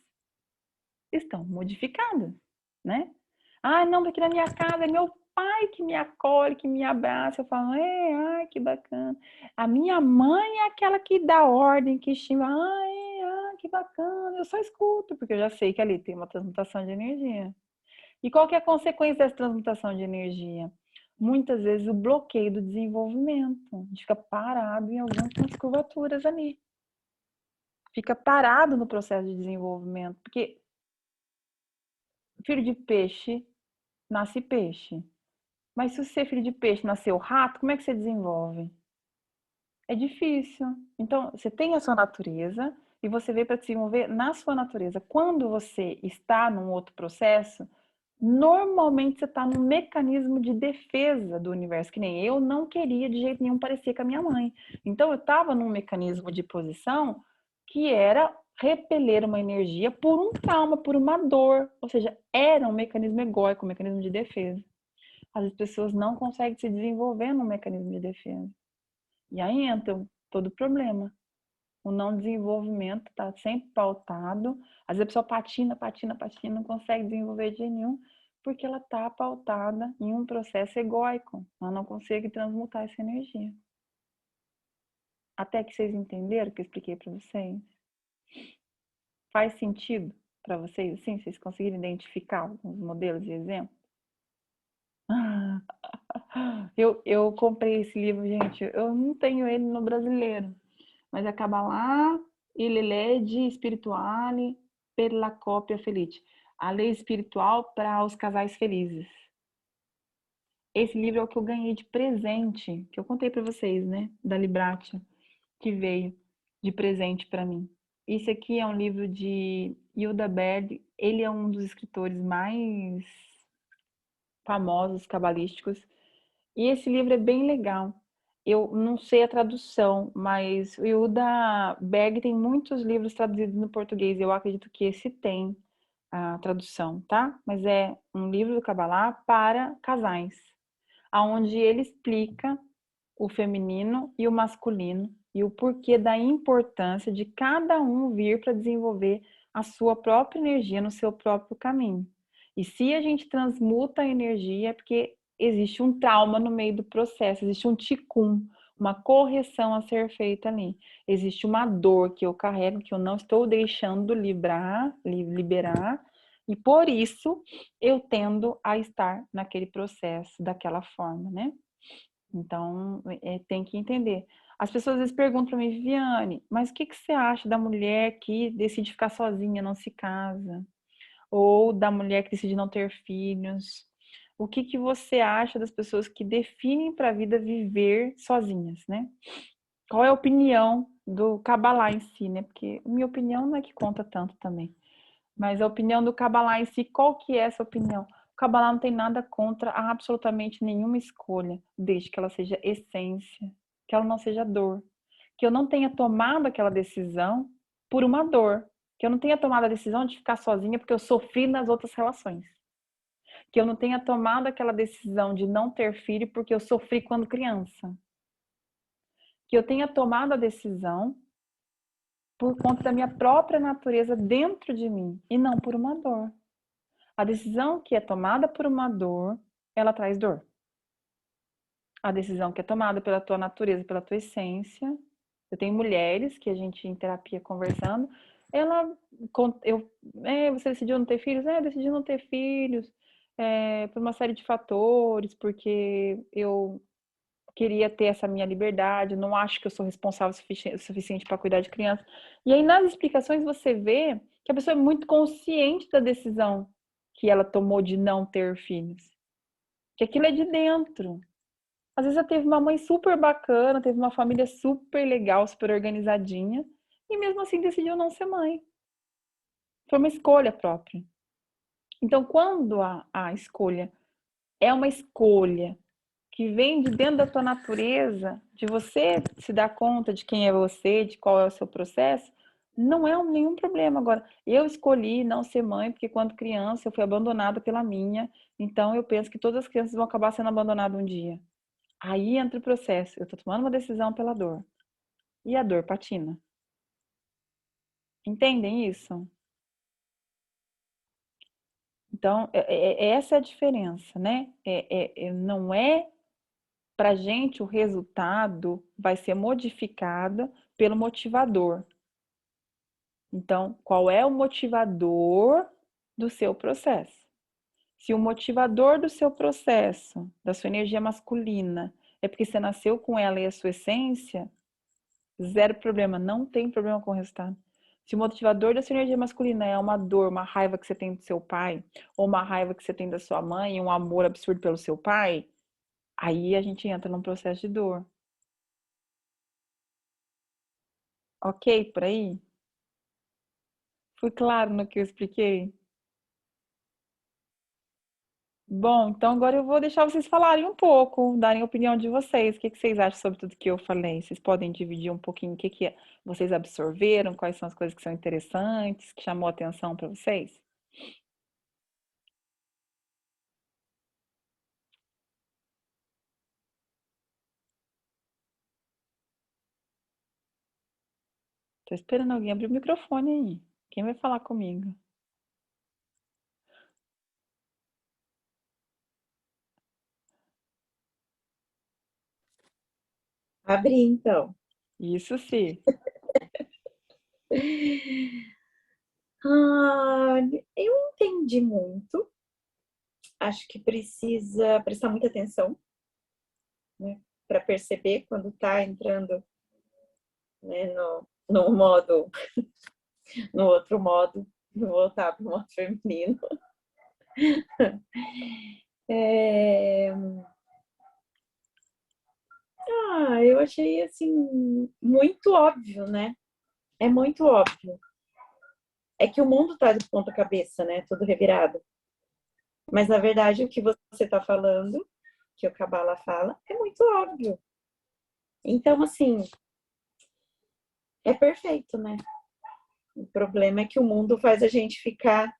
estão modificadas, né? Ah, não, porque na minha casa é meu pai que me acolhe, que me abraça. Eu falo, ai, que bacana. A minha mãe é aquela que dá ordem, que estima, que bacana. Eu só escuto, porque eu já sei que ali tem uma transmutação de energia. E qual que é a consequência dessa transmutação de energia? Muitas vezes o bloqueio do desenvolvimento. A gente fica parado em algumas curvaturas ali. Fica parado no processo de desenvolvimento. Porque filho de peixe nasce peixe. Mas se você é filho de peixe nasceu rato, como é que você desenvolve? É difícil. Então, você tem a sua natureza e você veio para desenvolver na sua natureza. Quando você está num outro processo, normalmente você está num mecanismo de defesa do universo, que nem eu não queria de jeito nenhum parecer com a minha mãe. Então, eu estava num mecanismo de posição que era repeler uma energia por um trauma, por uma dor. Ou seja, era um mecanismo egóico, um mecanismo de defesa. As pessoas não conseguem se desenvolver num mecanismo de defesa. E aí entra todo o problema. O não desenvolvimento está sempre pautado. Às vezes a pessoa patina, não consegue desenvolver de jeito nenhum, porque ela está pautada em um processo egóico. Ela não consegue transmutar essa energia. Até que vocês entenderam o que eu expliquei para vocês? Faz sentido para vocês, assim? Vocês conseguiram identificar alguns modelos e exemplos? Eu comprei esse livro, gente. Eu não tenho ele no brasileiro. Mas é Kabbalah, il legge spirituali per la coppia felice. A lei espiritual para os casais felizes. Esse livro é o que eu ganhei de presente, que eu contei para vocês, né? Da Libratia, que veio de presente para mim. Esse aqui é um livro de Hilda Berg. Ele é um dos escritores mais famosos cabalísticos. E esse livro é bem legal. Eu não sei a tradução, mas o Hilda Berg tem muitos livros traduzidos no português. Eu acredito que esse tem a tradução, tá? Mas é um livro do Kabbalah para casais, aonde ele explica o feminino e o masculino e o porquê da importância de cada um vir para desenvolver a sua própria energia no seu próprio caminho. E se a gente transmuta a energia, é porque existe um trauma no meio do processo, existe um tikkun, uma correção a ser feita ali. Existe uma dor que eu carrego, que eu não estou deixando liberar, e por isso eu tendo a estar naquele processo daquela forma, né? Então, tem que entender. As pessoas às vezes perguntam para mim, Viviane, mas o que você acha da mulher que decide ficar sozinha, não se casa? Ou da mulher que decide não ter filhos? O que você acha das pessoas que definem para a vida viver sozinhas, né? Qual é a opinião do Kabbalah em si, né? Porque minha opinião não é que conta tanto também. Mas a opinião do Kabbalah em si, qual que é essa opinião? O Kabbalah não tem nada contra absolutamente nenhuma escolha, desde que ela seja essência, que ela não seja dor. Que eu não tenha tomado aquela decisão por uma dor. Que eu não tenha tomado a decisão de ficar sozinha porque eu sofri nas outras relações. Que eu não tenha tomado aquela decisão de não ter filho porque eu sofri quando criança. Que eu tenha tomado a decisão por conta da minha própria natureza dentro de mim e não por uma dor. A decisão que é tomada por uma dor, ela traz dor. A decisão que é tomada pela tua natureza, pela tua essência. Eu tenho mulheres que a gente em terapia conversando, você decidiu não ter filhos? Eu decidi não ter filhos por uma série de fatores, porque eu queria ter essa minha liberdade, não acho que eu sou responsável o suficiente para cuidar de criança. E aí nas explicações você vê que a pessoa é muito consciente da decisão que ela tomou de não ter filhos. Que aquilo é de dentro. Às vezes ela teve uma mãe super bacana, teve uma família super legal, super organizadinha, e mesmo assim decidiu não ser mãe. Foi uma escolha própria. Então, quando a escolha é uma escolha que vem de dentro da tua natureza, de você se dar conta de quem é você, de qual é o seu processo, não é nenhum problema. Agora, eu escolhi não ser mãe porque quando criança eu fui abandonada pela minha, então eu penso que todas as crianças vão acabar sendo abandonadas um dia. Aí entra o processo, eu tô tomando uma decisão pela dor. E a dor patina. Entendem isso? Então, essa é a diferença, né? Não é para a gente o resultado vai ser modificado pelo motivador. Então, qual é o motivador do seu processo? Se o motivador do seu processo, da sua energia masculina, é porque você nasceu com ela e a sua essência, zero problema, não tem problema com o resultado. Se o motivador da sua energia masculina é uma dor, uma raiva que você tem do seu pai, ou uma raiva que você tem da sua mãe, um amor absurdo pelo seu pai, aí a gente entra num processo de dor. Ok por aí? Fui claro no que eu expliquei? Bom, então agora eu vou deixar vocês falarem um pouco, darem a opinião de vocês. O que vocês acham sobre tudo que eu falei? Vocês podem dividir um pouquinho o que vocês absorveram, quais são as coisas que são interessantes, que chamou a atenção para vocês? Tô esperando alguém abrir o microfone aí. Quem vai falar comigo? Abri, então. Isso sim. Eu entendi muito. Acho que precisa prestar muita atenção, né, para perceber quando está entrando, né, no modo, no outro modo, voltar para o modo feminino. Eu achei assim muito óbvio, né? É muito óbvio. É que o mundo está de ponta cabeça, né? Tudo revirado. Mas na verdade o que você está falando, que o Kabbalah fala, é muito óbvio. Então, assim, é perfeito, né? O problema é que o mundo faz a gente ficar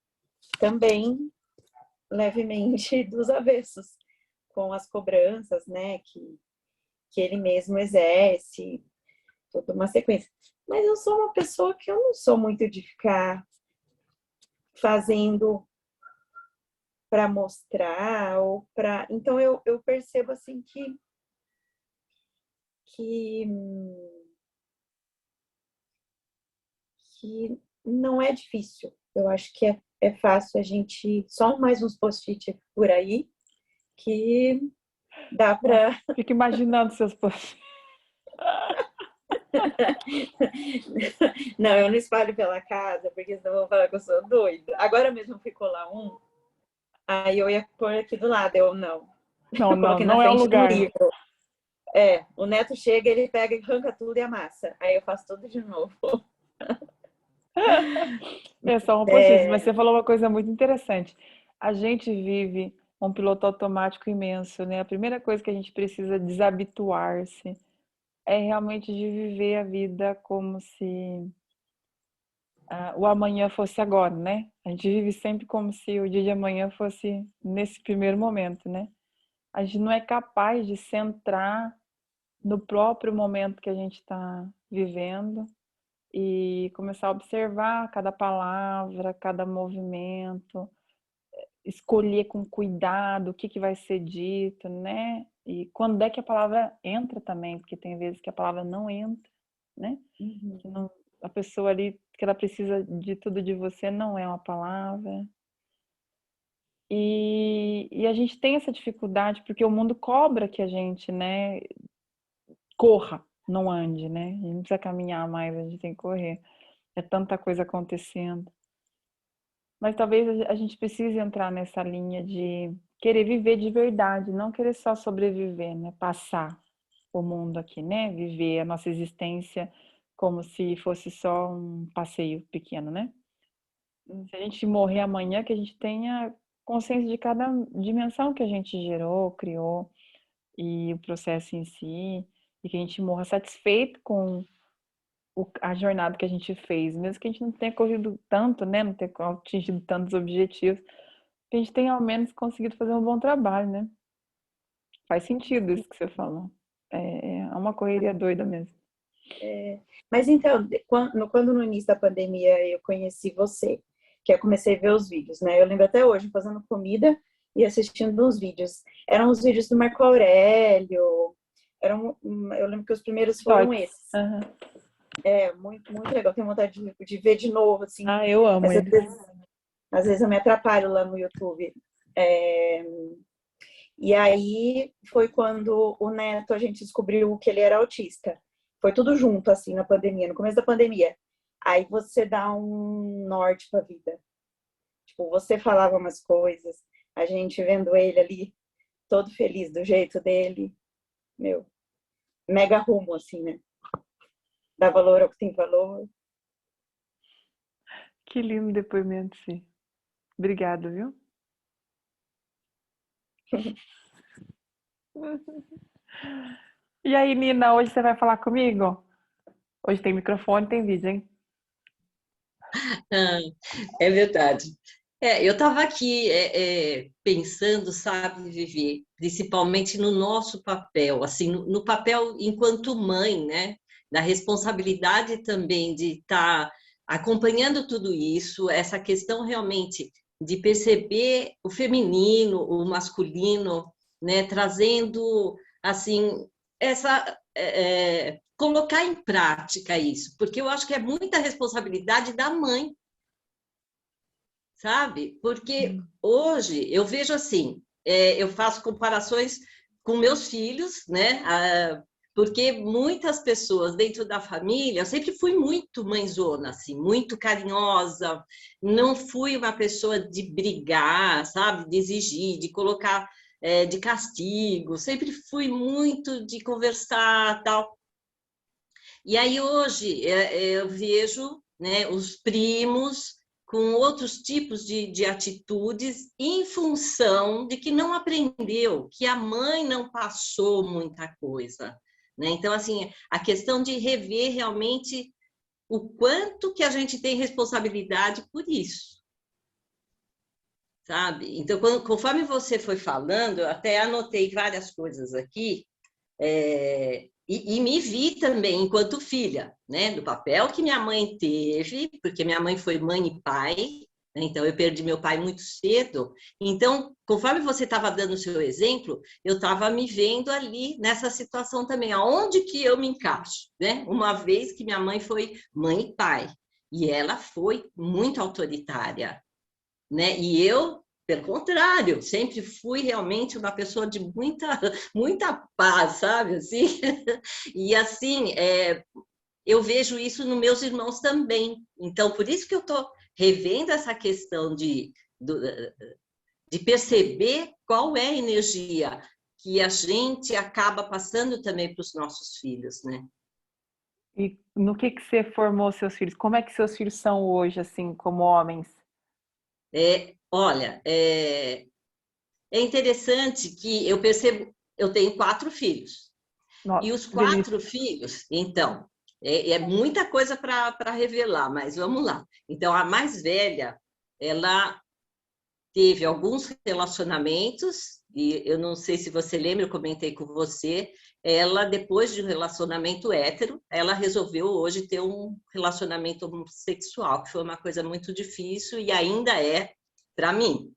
também levemente dos avessos, com as cobranças, né? Que ele mesmo exerce, toda uma sequência. Mas eu sou uma pessoa que eu não sou muito de ficar fazendo para mostrar ou para. Então eu percebo assim que não é difícil. Eu acho que é fácil a gente. Só mais uns post-it por aí que dá para. Fico imaginando seus posts. Não, eu não espalho pela casa, porque senão vão falar que eu sou doida. Agora mesmo ficou lá um, aí eu ia pôr aqui do lado, eu não. Não, Eu coloquei na não é o frente do lugar. livro. O neto chega, ele pega e arranca tudo e amassa. Aí eu faço tudo de novo. É só um post-it, mas você falou uma coisa muito interessante. A gente vive um piloto automático imenso, né? A primeira coisa que a gente precisa desabituar-se é realmente de viver a vida como se o amanhã fosse agora, né? A gente vive sempre como se o dia de amanhã fosse nesse primeiro momento, né? A gente não é capaz de centrar no próprio momento que a gente está vivendo e começar a observar cada palavra, cada movimento, escolher com cuidado o que vai ser dito, né? E quando é que a palavra entra também, porque tem vezes que a palavra não entra, né? Que não, a pessoa ali que ela precisa de tudo de você não é uma palavra. E a gente tem essa dificuldade porque o mundo cobra que a gente, né, corra, não ande, né? A gente não precisa caminhar mais, a gente tem que correr. É tanta coisa acontecendo. Mas talvez a gente precise entrar nessa linha de querer viver de verdade, não querer só sobreviver, né? Passar o mundo aqui, né? Viver a nossa existência como se fosse só um passeio pequeno, né? Se a gente morrer amanhã, que a gente tenha consciência de cada dimensão que a gente gerou, criou e o processo em si, e que a gente morra satisfeito com a jornada que a gente fez, mesmo que a gente não tenha corrido tanto, né, não tenha atingido tantos objetivos, que a gente tenha ao menos conseguido fazer um bom trabalho, né? Faz sentido isso que você falou. É uma correria doida mesmo. Mas então, quando no início da pandemia eu conheci você, que eu comecei a ver os vídeos, né? Eu lembro até hoje, fazendo comida e assistindo uns vídeos. Eram os vídeos do Marco Aurélio, eu lembro que os primeiros foram Shorts. esses. Aham. É, muito, muito legal. Tenho vontade de ver de novo, assim. Ah, eu amo Mas ele. às vezes eu me atrapalho lá no YouTube. E aí foi quando o Neto, a gente descobriu que ele era autista. Foi tudo junto, assim, na pandemia, no começo da pandemia. Aí você dá um norte pra vida. Tipo, você falava umas coisas, a gente vendo ele ali, todo feliz do jeito dele. Meu, mega rumo, assim, né? Dá valor ao que tem valor. Que lindo depoimento, sim. Obrigada, viu? E aí, Nina, hoje você vai falar comigo? Hoje tem microfone, tem vídeo, hein? Ah, é verdade. Eu estava aqui pensando, sabe, Vivi, principalmente no nosso papel, assim, no papel enquanto mãe, né? Da responsabilidade também de estar acompanhando tudo isso, essa questão realmente de perceber o feminino, o masculino, né? Trazendo, assim, colocar em prática isso, porque eu acho que é muita responsabilidade da mãe, sabe? Porque hoje eu vejo assim, eu faço comparações com meus filhos, né? Porque muitas pessoas dentro da família, eu sempre fui muito mãezona, assim, muito carinhosa, não fui uma pessoa de brigar, sabe? De exigir, de colocar de castigo, sempre fui muito de conversar, tal. E aí hoje eu vejo, né, os primos com outros tipos de atitudes em função de que não aprendeu, que a mãe não passou muita coisa, né? Então, assim, a questão de rever realmente o quanto que a gente tem responsabilidade por isso, sabe? Então, conforme você foi falando, eu até anotei várias coisas aqui, e me vi também enquanto filha, né, do papel que minha mãe teve, porque minha mãe foi mãe e pai, né, então eu perdi meu pai muito cedo. Então, conforme você estava dando o seu exemplo, eu estava me vendo ali nessa situação também, aonde que eu me encaixo, né? Uma vez que minha mãe foi mãe e pai, e ela foi muito autoritária, né? E eu, pelo contrário, sempre fui realmente uma pessoa de muita paz, sabe? Assim? E assim, eu vejo isso nos meus irmãos também. Então, por isso que eu estou revendo essa questão de perceber qual é a energia que a gente acaba passando também para os nossos filhos, né? E no que você formou seus filhos? Como é que seus filhos são hoje, assim, como homens? Olha, é interessante que eu percebo, eu tenho 4 filhos. E Nossa, os que delícia. 4 filhos, então, muita coisa para revelar, mas vamos lá. Então, a mais velha, ela teve alguns relacionamentos, e eu não sei se você lembra, eu comentei com você, ela, depois de um relacionamento hétero, ela resolveu hoje ter um relacionamento homossexual, que foi uma coisa muito difícil e ainda é para mim.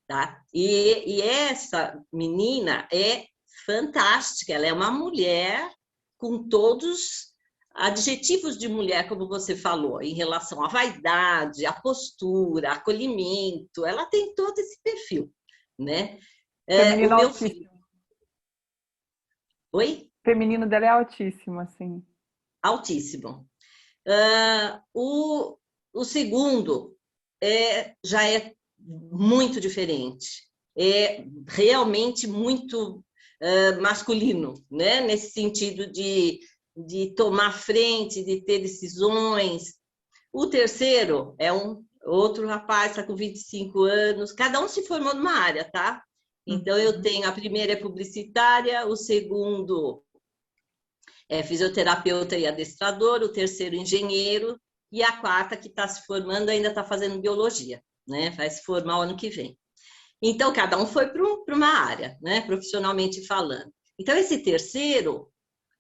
Tá? E essa menina é fantástica, ela é uma mulher com todos adjetivos de mulher, como você falou, em relação à vaidade, à postura, acolhimento, ela tem todo esse perfil, né? O Feminino meu filho... altíssimo. Oi? Feminino dela é altíssimo, assim. Altíssimo. O segundo já é muito diferente. É realmente muito masculino, né? Nesse sentido de tomar frente, de ter decisões. O terceiro é um outro rapaz, está com 25 anos, cada um se formou numa área, tá? Então, eu tenho, a primeira é publicitária, o segundo é fisioterapeuta e adestrador, o terceiro engenheiro, e a quarta que está se formando ainda está fazendo biologia, né? Vai se formar o ano que vem. Então, cada um foi para uma área, né? Profissionalmente falando. Então, esse terceiro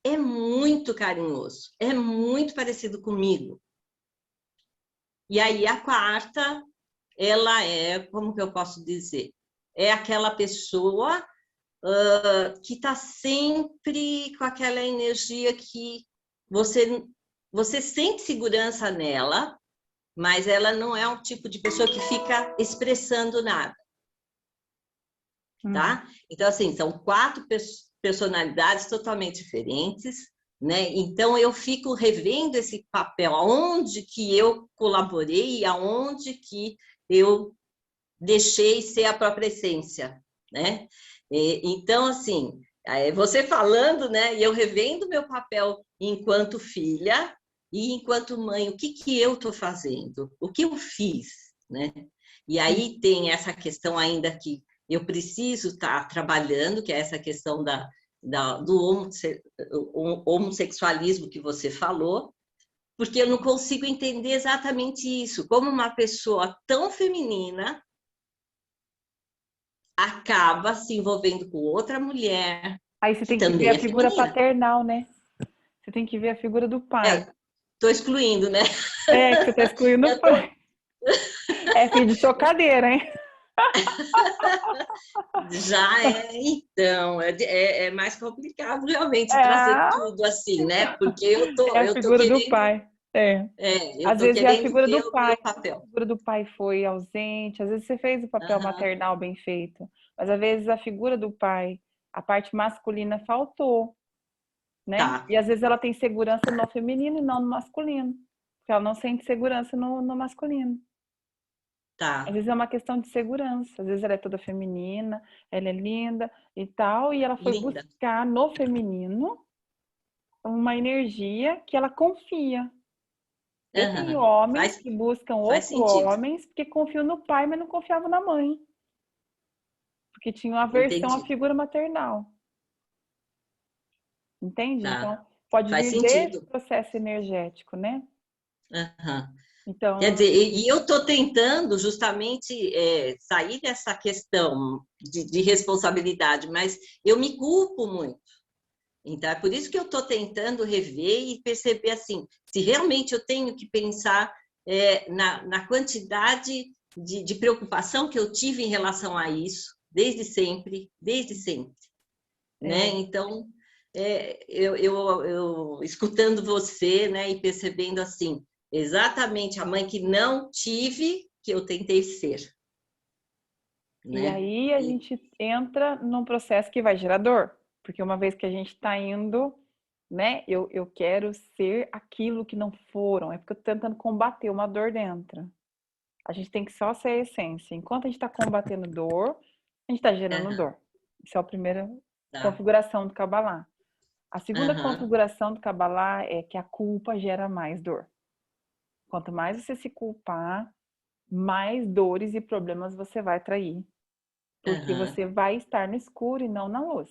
é muito carinhoso, é muito parecido comigo. E aí, a quarta ela é, como que eu posso dizer? É aquela pessoa que está sempre com aquela energia que você sente segurança nela, mas ela não é um tipo de pessoa que fica expressando nada, tá? Então, assim, são 4 personalidades totalmente diferentes, né? Então, eu fico revendo esse papel, aonde que eu colaborei e aonde que eu deixei ser a própria essência, né? Então, assim, você falando, né? E eu revendo meu papel enquanto filha e enquanto mãe, o que que eu estou fazendo? O que eu fiz, né? E aí tem essa questão ainda que eu preciso estar trabalhando, que é essa questão do homossexualismo que você falou, porque eu não consigo entender exatamente isso, como uma pessoa tão feminina acaba se envolvendo com outra mulher, Aí você que tem que ver também a é figura feminina. paternal, né? Você tem que ver a figura do pai. Estou excluindo, né? É, que você está excluindo o Eu tô... pai. É filho de chocadeira, hein? Já então, é mais complicado realmente trazer É, tudo assim, né? Porque eu é tô, a eu tô figura do querendo, pai. É. eu Às tô vezes é a querendo figura ver do o pai. meu A papel. figura do pai foi ausente. Às vezes você fez o papel Aham, maternal bem feito. Mas às vezes a figura do pai, a parte masculina faltou, né? tá, E às vezes ela tem segurança no feminino e não no masculino. Porque ela não sente segurança no masculino. Às tá. vezes é uma questão de segurança. Às vezes ela é toda feminina, ela é linda e tal, e ela foi Linda. buscar no feminino uma energia que ela confia. Eu tenho Aham, homens que buscam faz outros sentido. homens porque confiam no pai, mas não confiavam na mãe, porque tinham aversão à Entendi. figura maternal. Entende? Então, Tá. pode Faz vir desse sentido. processo energético, né? Aham. Quer Então, dizer, e eu estou tentando justamente sair dessa questão de responsabilidade, mas eu me culpo muito. Então, é por isso que eu estou tentando rever e perceber assim, se realmente eu tenho que pensar na quantidade de preocupação que eu tive em relação a isso, desde sempre, né? é, Então, eu escutando você, né, e percebendo assim, exatamente a mãe que não tive, que eu tentei ser, e né? aí a gente entra num processo que vai gerar dor, porque uma vez que a gente está indo, né? Eu quero ser aquilo que não foram, é porque eu tô tentando combater uma dor dentro. A gente tem que só ser a essência. Enquanto a gente está combatendo dor, a gente está gerando Aham, dor. Isso é a primeira tá. configuração do Kabbalah. A segunda Aham, configuração do Kabbalah é que a culpa gera mais dor. Quanto mais você se culpar, mais dores e problemas você vai atrair. Porque aham, você vai estar no escuro e não na luz.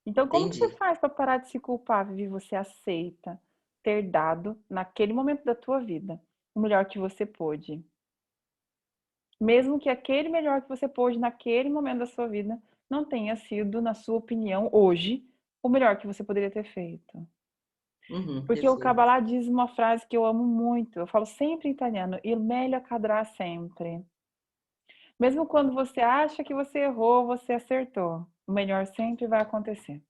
Então, como que você entendi. faz para parar de se culpar, Vivi? Você aceita ter dado, naquele momento da tua vida, o melhor que você pôde. Mesmo que aquele melhor que você pôde naquele momento da sua vida não tenha sido, na sua opinião, hoje, o melhor que você poderia ter feito. Uhum, Porque o perfeito. Kabbalah diz uma frase que eu amo muito, eu falo sempre em italiano, il meglio accadrà sempre. Mesmo quando você acha que você errou, você acertou. O melhor sempre vai acontecer.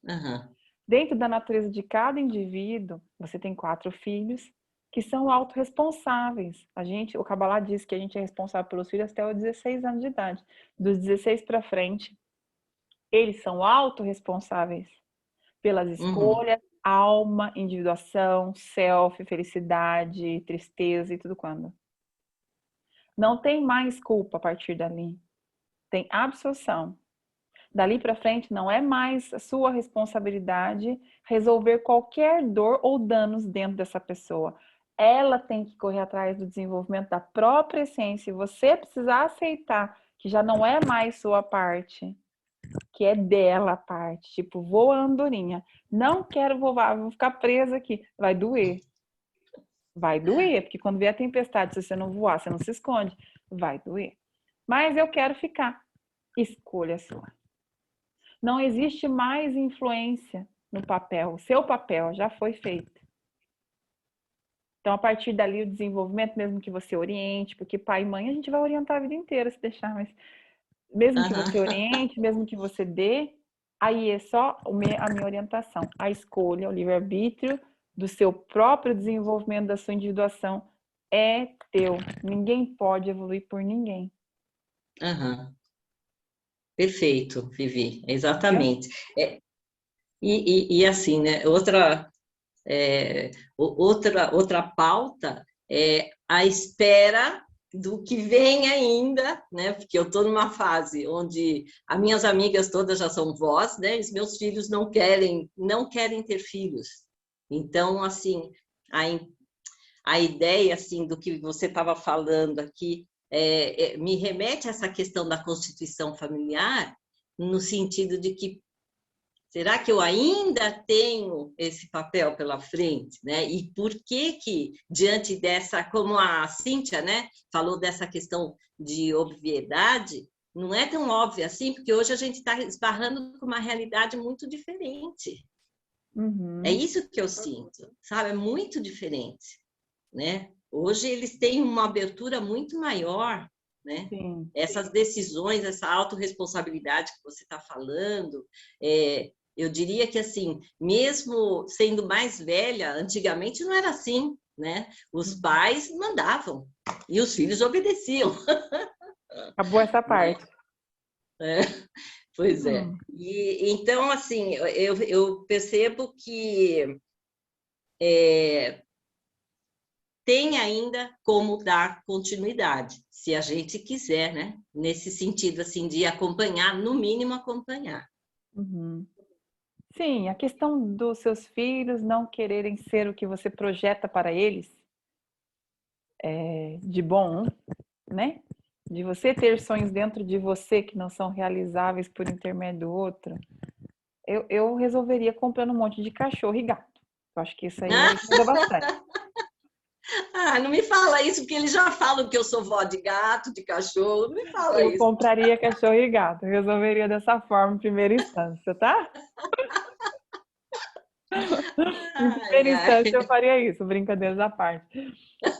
Aham, Dentro da natureza de cada indivíduo, você tem 4 filhos que são autorresponsáveis. O Kabbalah diz que a gente é responsável pelos filhos até os 16 anos de idade. Dos 16 para frente, eles são autorresponsáveis pelas uhum, escolhas, alma, individuação, self, felicidade, tristeza e tudo quando. Não tem mais culpa a partir dali. Tem absolução. Dali para frente não é mais a sua responsabilidade resolver qualquer dor ou danos dentro dessa pessoa. Ela tem que correr atrás do desenvolvimento da própria essência. E você precisa aceitar que já não é mais sua parte, que é dela a parte. Tipo, voa andorinha. Não quero voar, vou ficar presa aqui. Vai doer. Vai doer, porque quando vier a tempestade, se você não voar, você não se esconde, vai doer. Mas eu quero ficar. Escolha sua. Não existe mais influência no papel. O seu papel já foi feito. Então, a partir dali, o desenvolvimento, mesmo que você oriente, porque pai e mãe a gente vai orientar a vida inteira se deixar, mas mesmo que você Aham. oriente, mesmo que você dê, aí é só a minha orientação. A escolha, o livre-arbítrio do seu próprio desenvolvimento, da sua individuação é teu. Ninguém pode evoluir por ninguém. Aham. Perfeito, Vivi, Entendeu? exatamente. É, e assim, né? Outra pauta é a espera do que vem ainda, né? Porque eu estou numa fase onde as minhas amigas todas já são vós, né? E os meus filhos não querem ter filhos. Então, assim, a, a ideia assim do que você estava falando aqui me remete a essa questão da constituição familiar, no sentido de que será que eu ainda tenho esse papel pela frente, né? E por que diante dessa, como a Cíntia, né, falou dessa questão de obviedade, não é tão óbvio assim, porque hoje a gente está esbarrando com uma realidade muito diferente. É Uhum. isso que eu sinto, sabe? É muito diferente, né? Hoje eles têm uma abertura muito maior, né? Sim. Essas decisões, essa autorresponsabilidade que você está falando, eu diria que assim, mesmo sendo mais velha, antigamente não era assim, né? Os Uhum. pais mandavam e os filhos obedeciam, Acabou essa né? parte. Pois é. Hum. E então assim, eu percebo que é, tem ainda como dar continuidade, se a gente quiser, né? Nesse sentido, assim, de acompanhar, no mínimo acompanhar. Uhum. Sim, a questão dos seus filhos não quererem ser o que você projeta para eles, de bom, né? De você ter sonhos dentro de você que não são realizáveis por intermédio do outro, eu resolveria comprando um monte de cachorro e gato. Eu acho que isso aí ajuda bastante. Ah, não me fala isso, porque eles já falam que eu sou vó de gato, de cachorro, não me fala Eu isso. compraria cachorro e gato, eu resolveria dessa forma em primeira instância, tá? Em Ai, primeira instância eu ai. faria isso, brincadeiras à parte.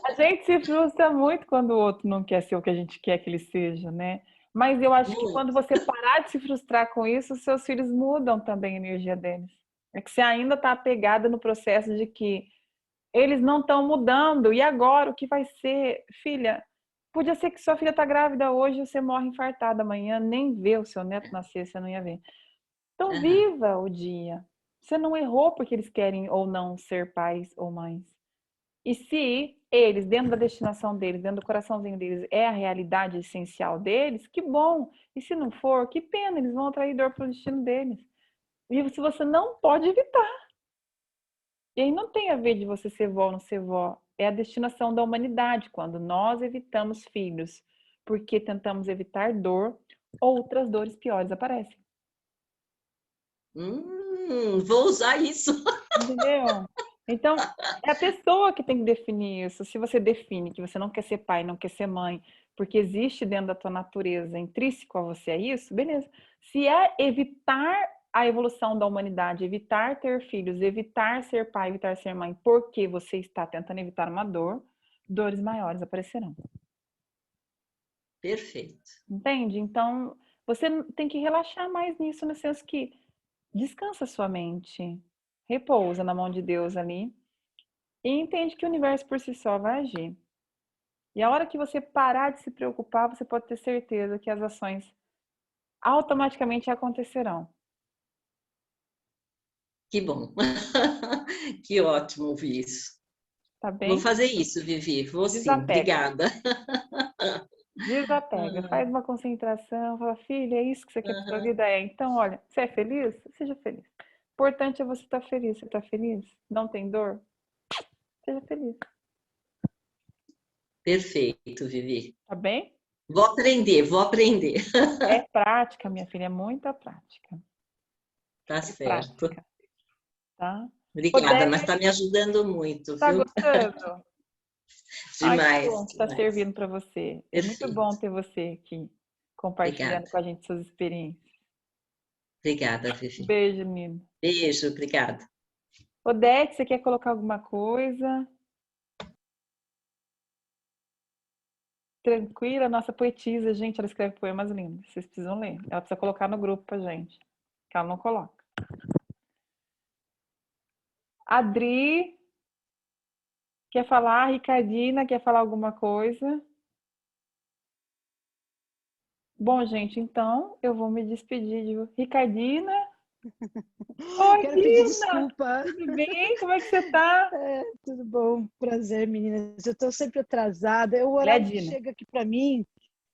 A gente se frustra muito quando o outro não quer ser o que a gente quer que ele seja, né? Mas eu acho que quando Muito. você parar de se frustrar com isso, os seus filhos mudam também a energia deles. É que você ainda está apegada no processo de que eles não estão mudando. E agora, o que vai ser? Filha, podia ser que sua filha está grávida hoje e você morre infartada amanhã, nem vê o seu neto nascer, você não ia ver. Então, Aham, viva o dia. Você não errou porque eles querem ou não ser pais ou mães. E se eles, dentro da destinação deles, dentro do coraçãozinho deles, é a realidade essencial deles, que bom. E se não for, que pena, eles vão atrair dor para o destino deles. E se você não pode evitar. E aí não tem a ver de você ser vó ou não ser vó. É a destinação da humanidade. Quando nós evitamos filhos porque tentamos evitar dor, outras dores piores aparecem. vou usar isso. Entendeu? Então, é a pessoa que tem que definir isso. Se você define que você não quer ser pai, não quer ser mãe, porque existe dentro da tua natureza, intrínseco a você é isso, beleza. Se é evitar a evolução da humanidade, evitar ter filhos, evitar ser pai, evitar ser mãe, porque você está tentando evitar uma dor, dores maiores aparecerão. Perfeito. Entende? Então, você tem que relaxar mais nisso, no senso que descansa sua mente, repousa na mão de Deus ali. E entende que o universo por si só vai agir. E a hora que você parar de se preocupar, você pode ter certeza que as ações automaticamente acontecerão. Que bom. Que ótimo ouvir isso. Tá Vou bem? fazer isso, Vivi. Vou sim. Desapega. Obrigada. Desapega. Faz uma concentração. Fala, filha, é isso que você quer para sua vida? É. Então, olha, você é feliz? Seja feliz. O importante é você estar feliz. Você está feliz? Não tem dor? Seja feliz. Perfeito, Vivi. Tá bem? Vou aprender, vou aprender. É prática, minha filha. É muita prática. Tá É certo. prática, tá? Obrigada, mas Odete, está me ajudando muito, tá viu? gostando? Ai, que Demais, bom que está demais. servindo para você. É muito bom Perfeito. ter você aqui compartilhando Obrigada. com a gente suas experiências. Obrigada, Vivi. Beijo, menino. Beijo, obrigada. Odete, você quer colocar alguma coisa? tranquila, nossa poetisa, gente, ela escreve poemas lindos, vocês precisam ler. Ela precisa colocar no grupo pra gente, que ela não coloca. Adri, quer falar? Ricardina, quer falar alguma coisa? Bom, gente, então eu vou me despedir de Ricardina. Oi, Quero pedir Dina! desculpa. Tudo bem? Como é que você tá? Tudo bom? Prazer, meninas. Eu estou sempre atrasada. O Ela é horário que Dina. chega aqui para mim,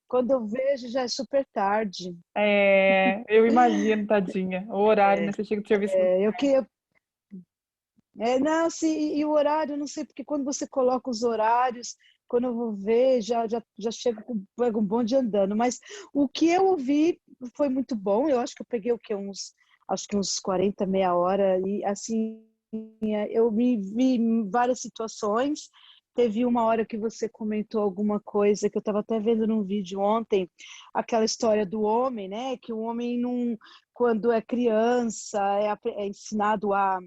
quando eu vejo, já é super tarde. Eu imagino, tadinha. O horário, né? Você chega do serviço. Eu queria. Não, sim, e o horário, eu não sei, porque quando você coloca os horários, quando eu vou ver, já chego pego um bonde andando. Mas o que eu ouvi foi muito bom. Eu acho que eu peguei o quê? Acho que uns 40, meia hora. E assim, eu me vi em várias situações. Teve uma hora que você comentou alguma coisa que eu estava até vendo num vídeo ontem, aquela história do homem, né? Que o homem não, quando é criança, é ensinado a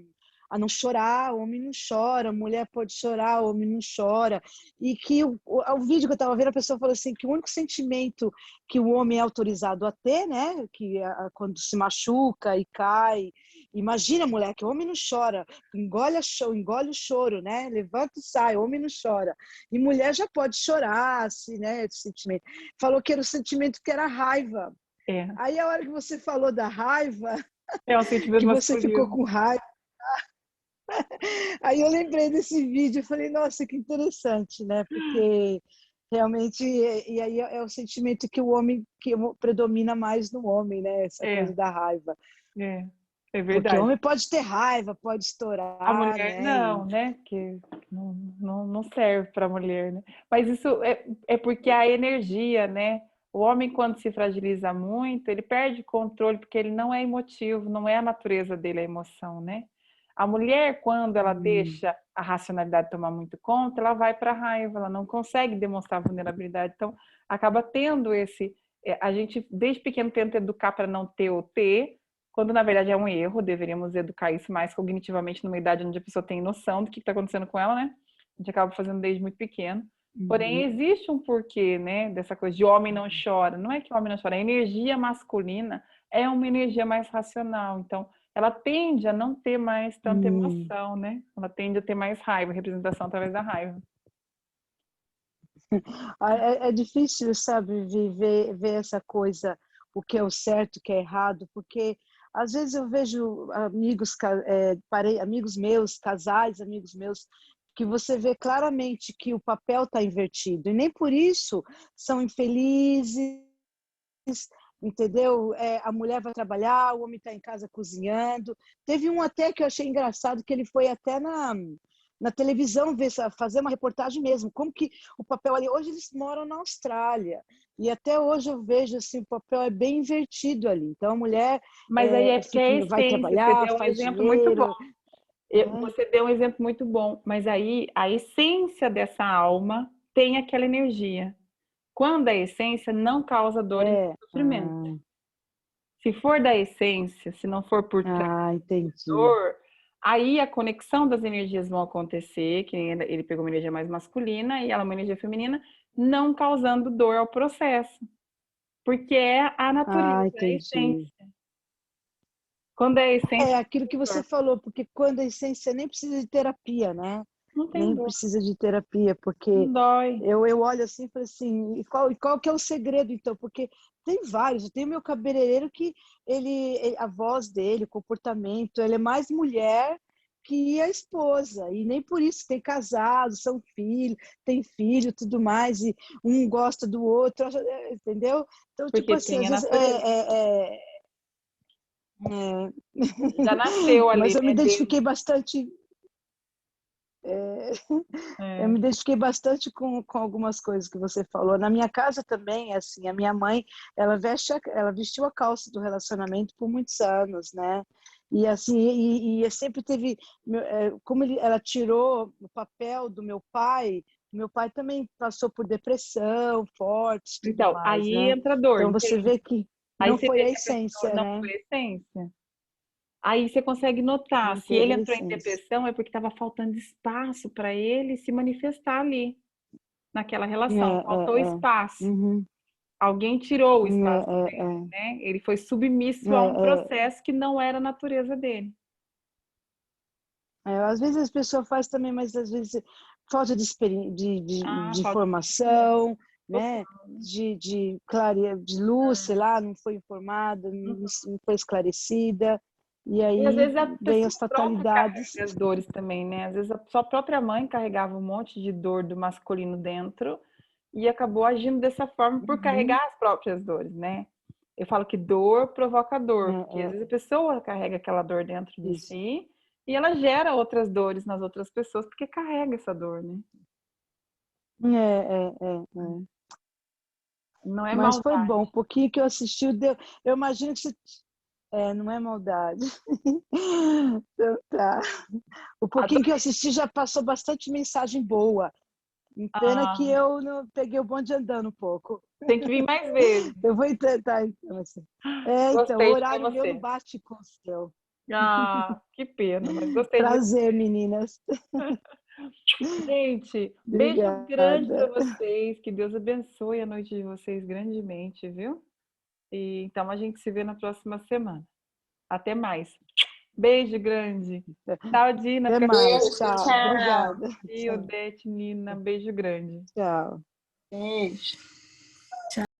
não chorar, o homem não chora, a mulher pode chorar, o homem não chora. E que o vídeo que eu estava vendo, a pessoa falou assim, que o único sentimento que o homem é autorizado a ter, né, que quando se machuca e cai, imagina, mulher, que o homem não chora, engole o choro, né, levanta e sai, o homem não chora. E mulher já pode chorar, assim, né, esse sentimento. Falou que era o sentimento que era raiva. É, Aí a hora que você falou da raiva, é um sentimento que você ficou masculino. com raiva, aí eu lembrei desse vídeo e falei, nossa, que interessante, né? Porque realmente, e aí é o sentimento que o homem, que predomina mais no homem, né? Essa É, coisa da raiva. é, é Porque o verdade. homem pode ter raiva, pode A estourar, mulher né? não, né? Que não serve para a mulher, né? Mas isso é porque a energia, né? O homem, quando se fragiliza muito, ele perde controle porque ele não é emotivo, não é a natureza dele a emoção, né? A mulher, quando ela deixa a racionalidade tomar muito conta, ela vai para a raiva, ela não consegue demonstrar vulnerabilidade. Então, acaba tendo esse. A gente, desde pequeno, tenta educar para não ter ou ter, quando na verdade é um erro, deveríamos educar isso mais cognitivamente numa idade onde a pessoa tem noção do que está acontecendo com ela, né? A gente acaba fazendo desde muito pequeno. Porém, existe um porquê, né, dessa coisa de homem não chora. Não é que o homem não chora, a energia masculina é uma energia mais racional. Então, ela tende a não ter mais tanta emoção, né? Ela tende a ter mais raiva, representação através da raiva. É difícil, sabe, ver essa coisa, o que é o certo, o que é errado, porque às vezes eu vejo amigos meus, casais, amigos meus, que você vê claramente que o papel está invertido, e nem por isso são infelizes, entendeu? A mulher vai trabalhar, o homem está em casa cozinhando. Teve um até que eu achei engraçado, que ele foi até na televisão fazer uma reportagem mesmo, como que o papel ali, hoje eles moram na Austrália, e até hoje eu vejo assim, o papel é bem invertido ali, então a mulher Mas aí é porque é a vai essência, você trabalhar, deu um faz exemplo muito bom. dinheiro, né? Você deu um exemplo muito bom, mas aí a essência dessa alma tem aquela energia. Quando a essência não causa dor e sofrimento. Ah, Se for da essência, se não for por trás da entendi. dor, aí a conexão das energias vão acontecer, que ele pegou uma energia mais masculina e ela uma energia feminina, não causando dor ao processo. Porque é a natureza, é a Entendi. essência. Quando é a É essência, aquilo que você falou, porque quando a essência nem precisa de terapia, né? não tem Nem dor, precisa de terapia, porque não dói. eu olho assim e falo assim, e qual que é o segredo então? Porque tem vários, eu tenho meu cabeleireiro que a voz dele, o comportamento, ele é mais mulher que a esposa, e nem por isso tem casado, são filhos, tem filho, tudo mais, e um gosta do outro, entendeu? Então, tipo Porque assim, tem às a vezes natureza. é, Já nasceu mas ali, eu me né, identifiquei Deus? bastante. Eu É. me identifiquei bastante com algumas coisas que você falou. Na minha casa também, assim, a minha mãe, ela vestiu a calça do relacionamento por muitos anos, né? E assim, e sempre teve, como ela tirou o papel do meu pai também passou por depressão, forte, tudo Então, mais, aí né? entra a dor, Então você entende? vê que Aí não você foi vê a que a pessoa essência, não né? foi a essência. Aí você consegue notar, Não se ele teve a entrou em essência. depressão é porque estava faltando espaço para ele se manifestar ali. naquela relação. Faltou espaço. Uhum. Alguém tirou o espaço É, dele, né? Ele foi submisso a um processo que não era a natureza dele. Às vezes as pessoas fazem também, mas às vezes falta de Ah, falta informação, né? total. De luz, sei lá, não foi informada, não foi esclarecida, e E às aí vezes a vem pessoa as própria fatalidades. carrega as dores também, né? Às vezes a sua própria mãe carregava um monte de dor do masculino dentro e acabou agindo dessa forma por carregar as próprias dores, né? Eu falo que dor provoca dor, porque às vezes a pessoa carrega aquela dor dentro de Isso. si e ela gera outras dores nas outras pessoas porque carrega essa dor, né? É. Não é Mas foi maldade. bom, um pouquinho que eu assisti, eu imagino que você... não é maldade. Então tá. O pouquinho que eu assisti já passou bastante mensagem boa. Pena que Ah, eu não peguei o bonde andando um pouco. tem que vir mais vezes. Eu vou tentar, então. Assim. Então, o Gostei de ter horário meu não você. bate com o seu. Ah, que pena, mas gostei de Prazer, meninas. Gente, beijo grande para Obrigada. vocês. Que Deus abençoe a noite de vocês grandemente, viu? E então a gente se vê na próxima semana. Até mais. Beijo grande. Tchau, Dina. Até Fica mais. Beijo, Tchau. tchau. Obrigada. com Tchau. Odete, Nina. Beijo grande. Tchau. Beijo.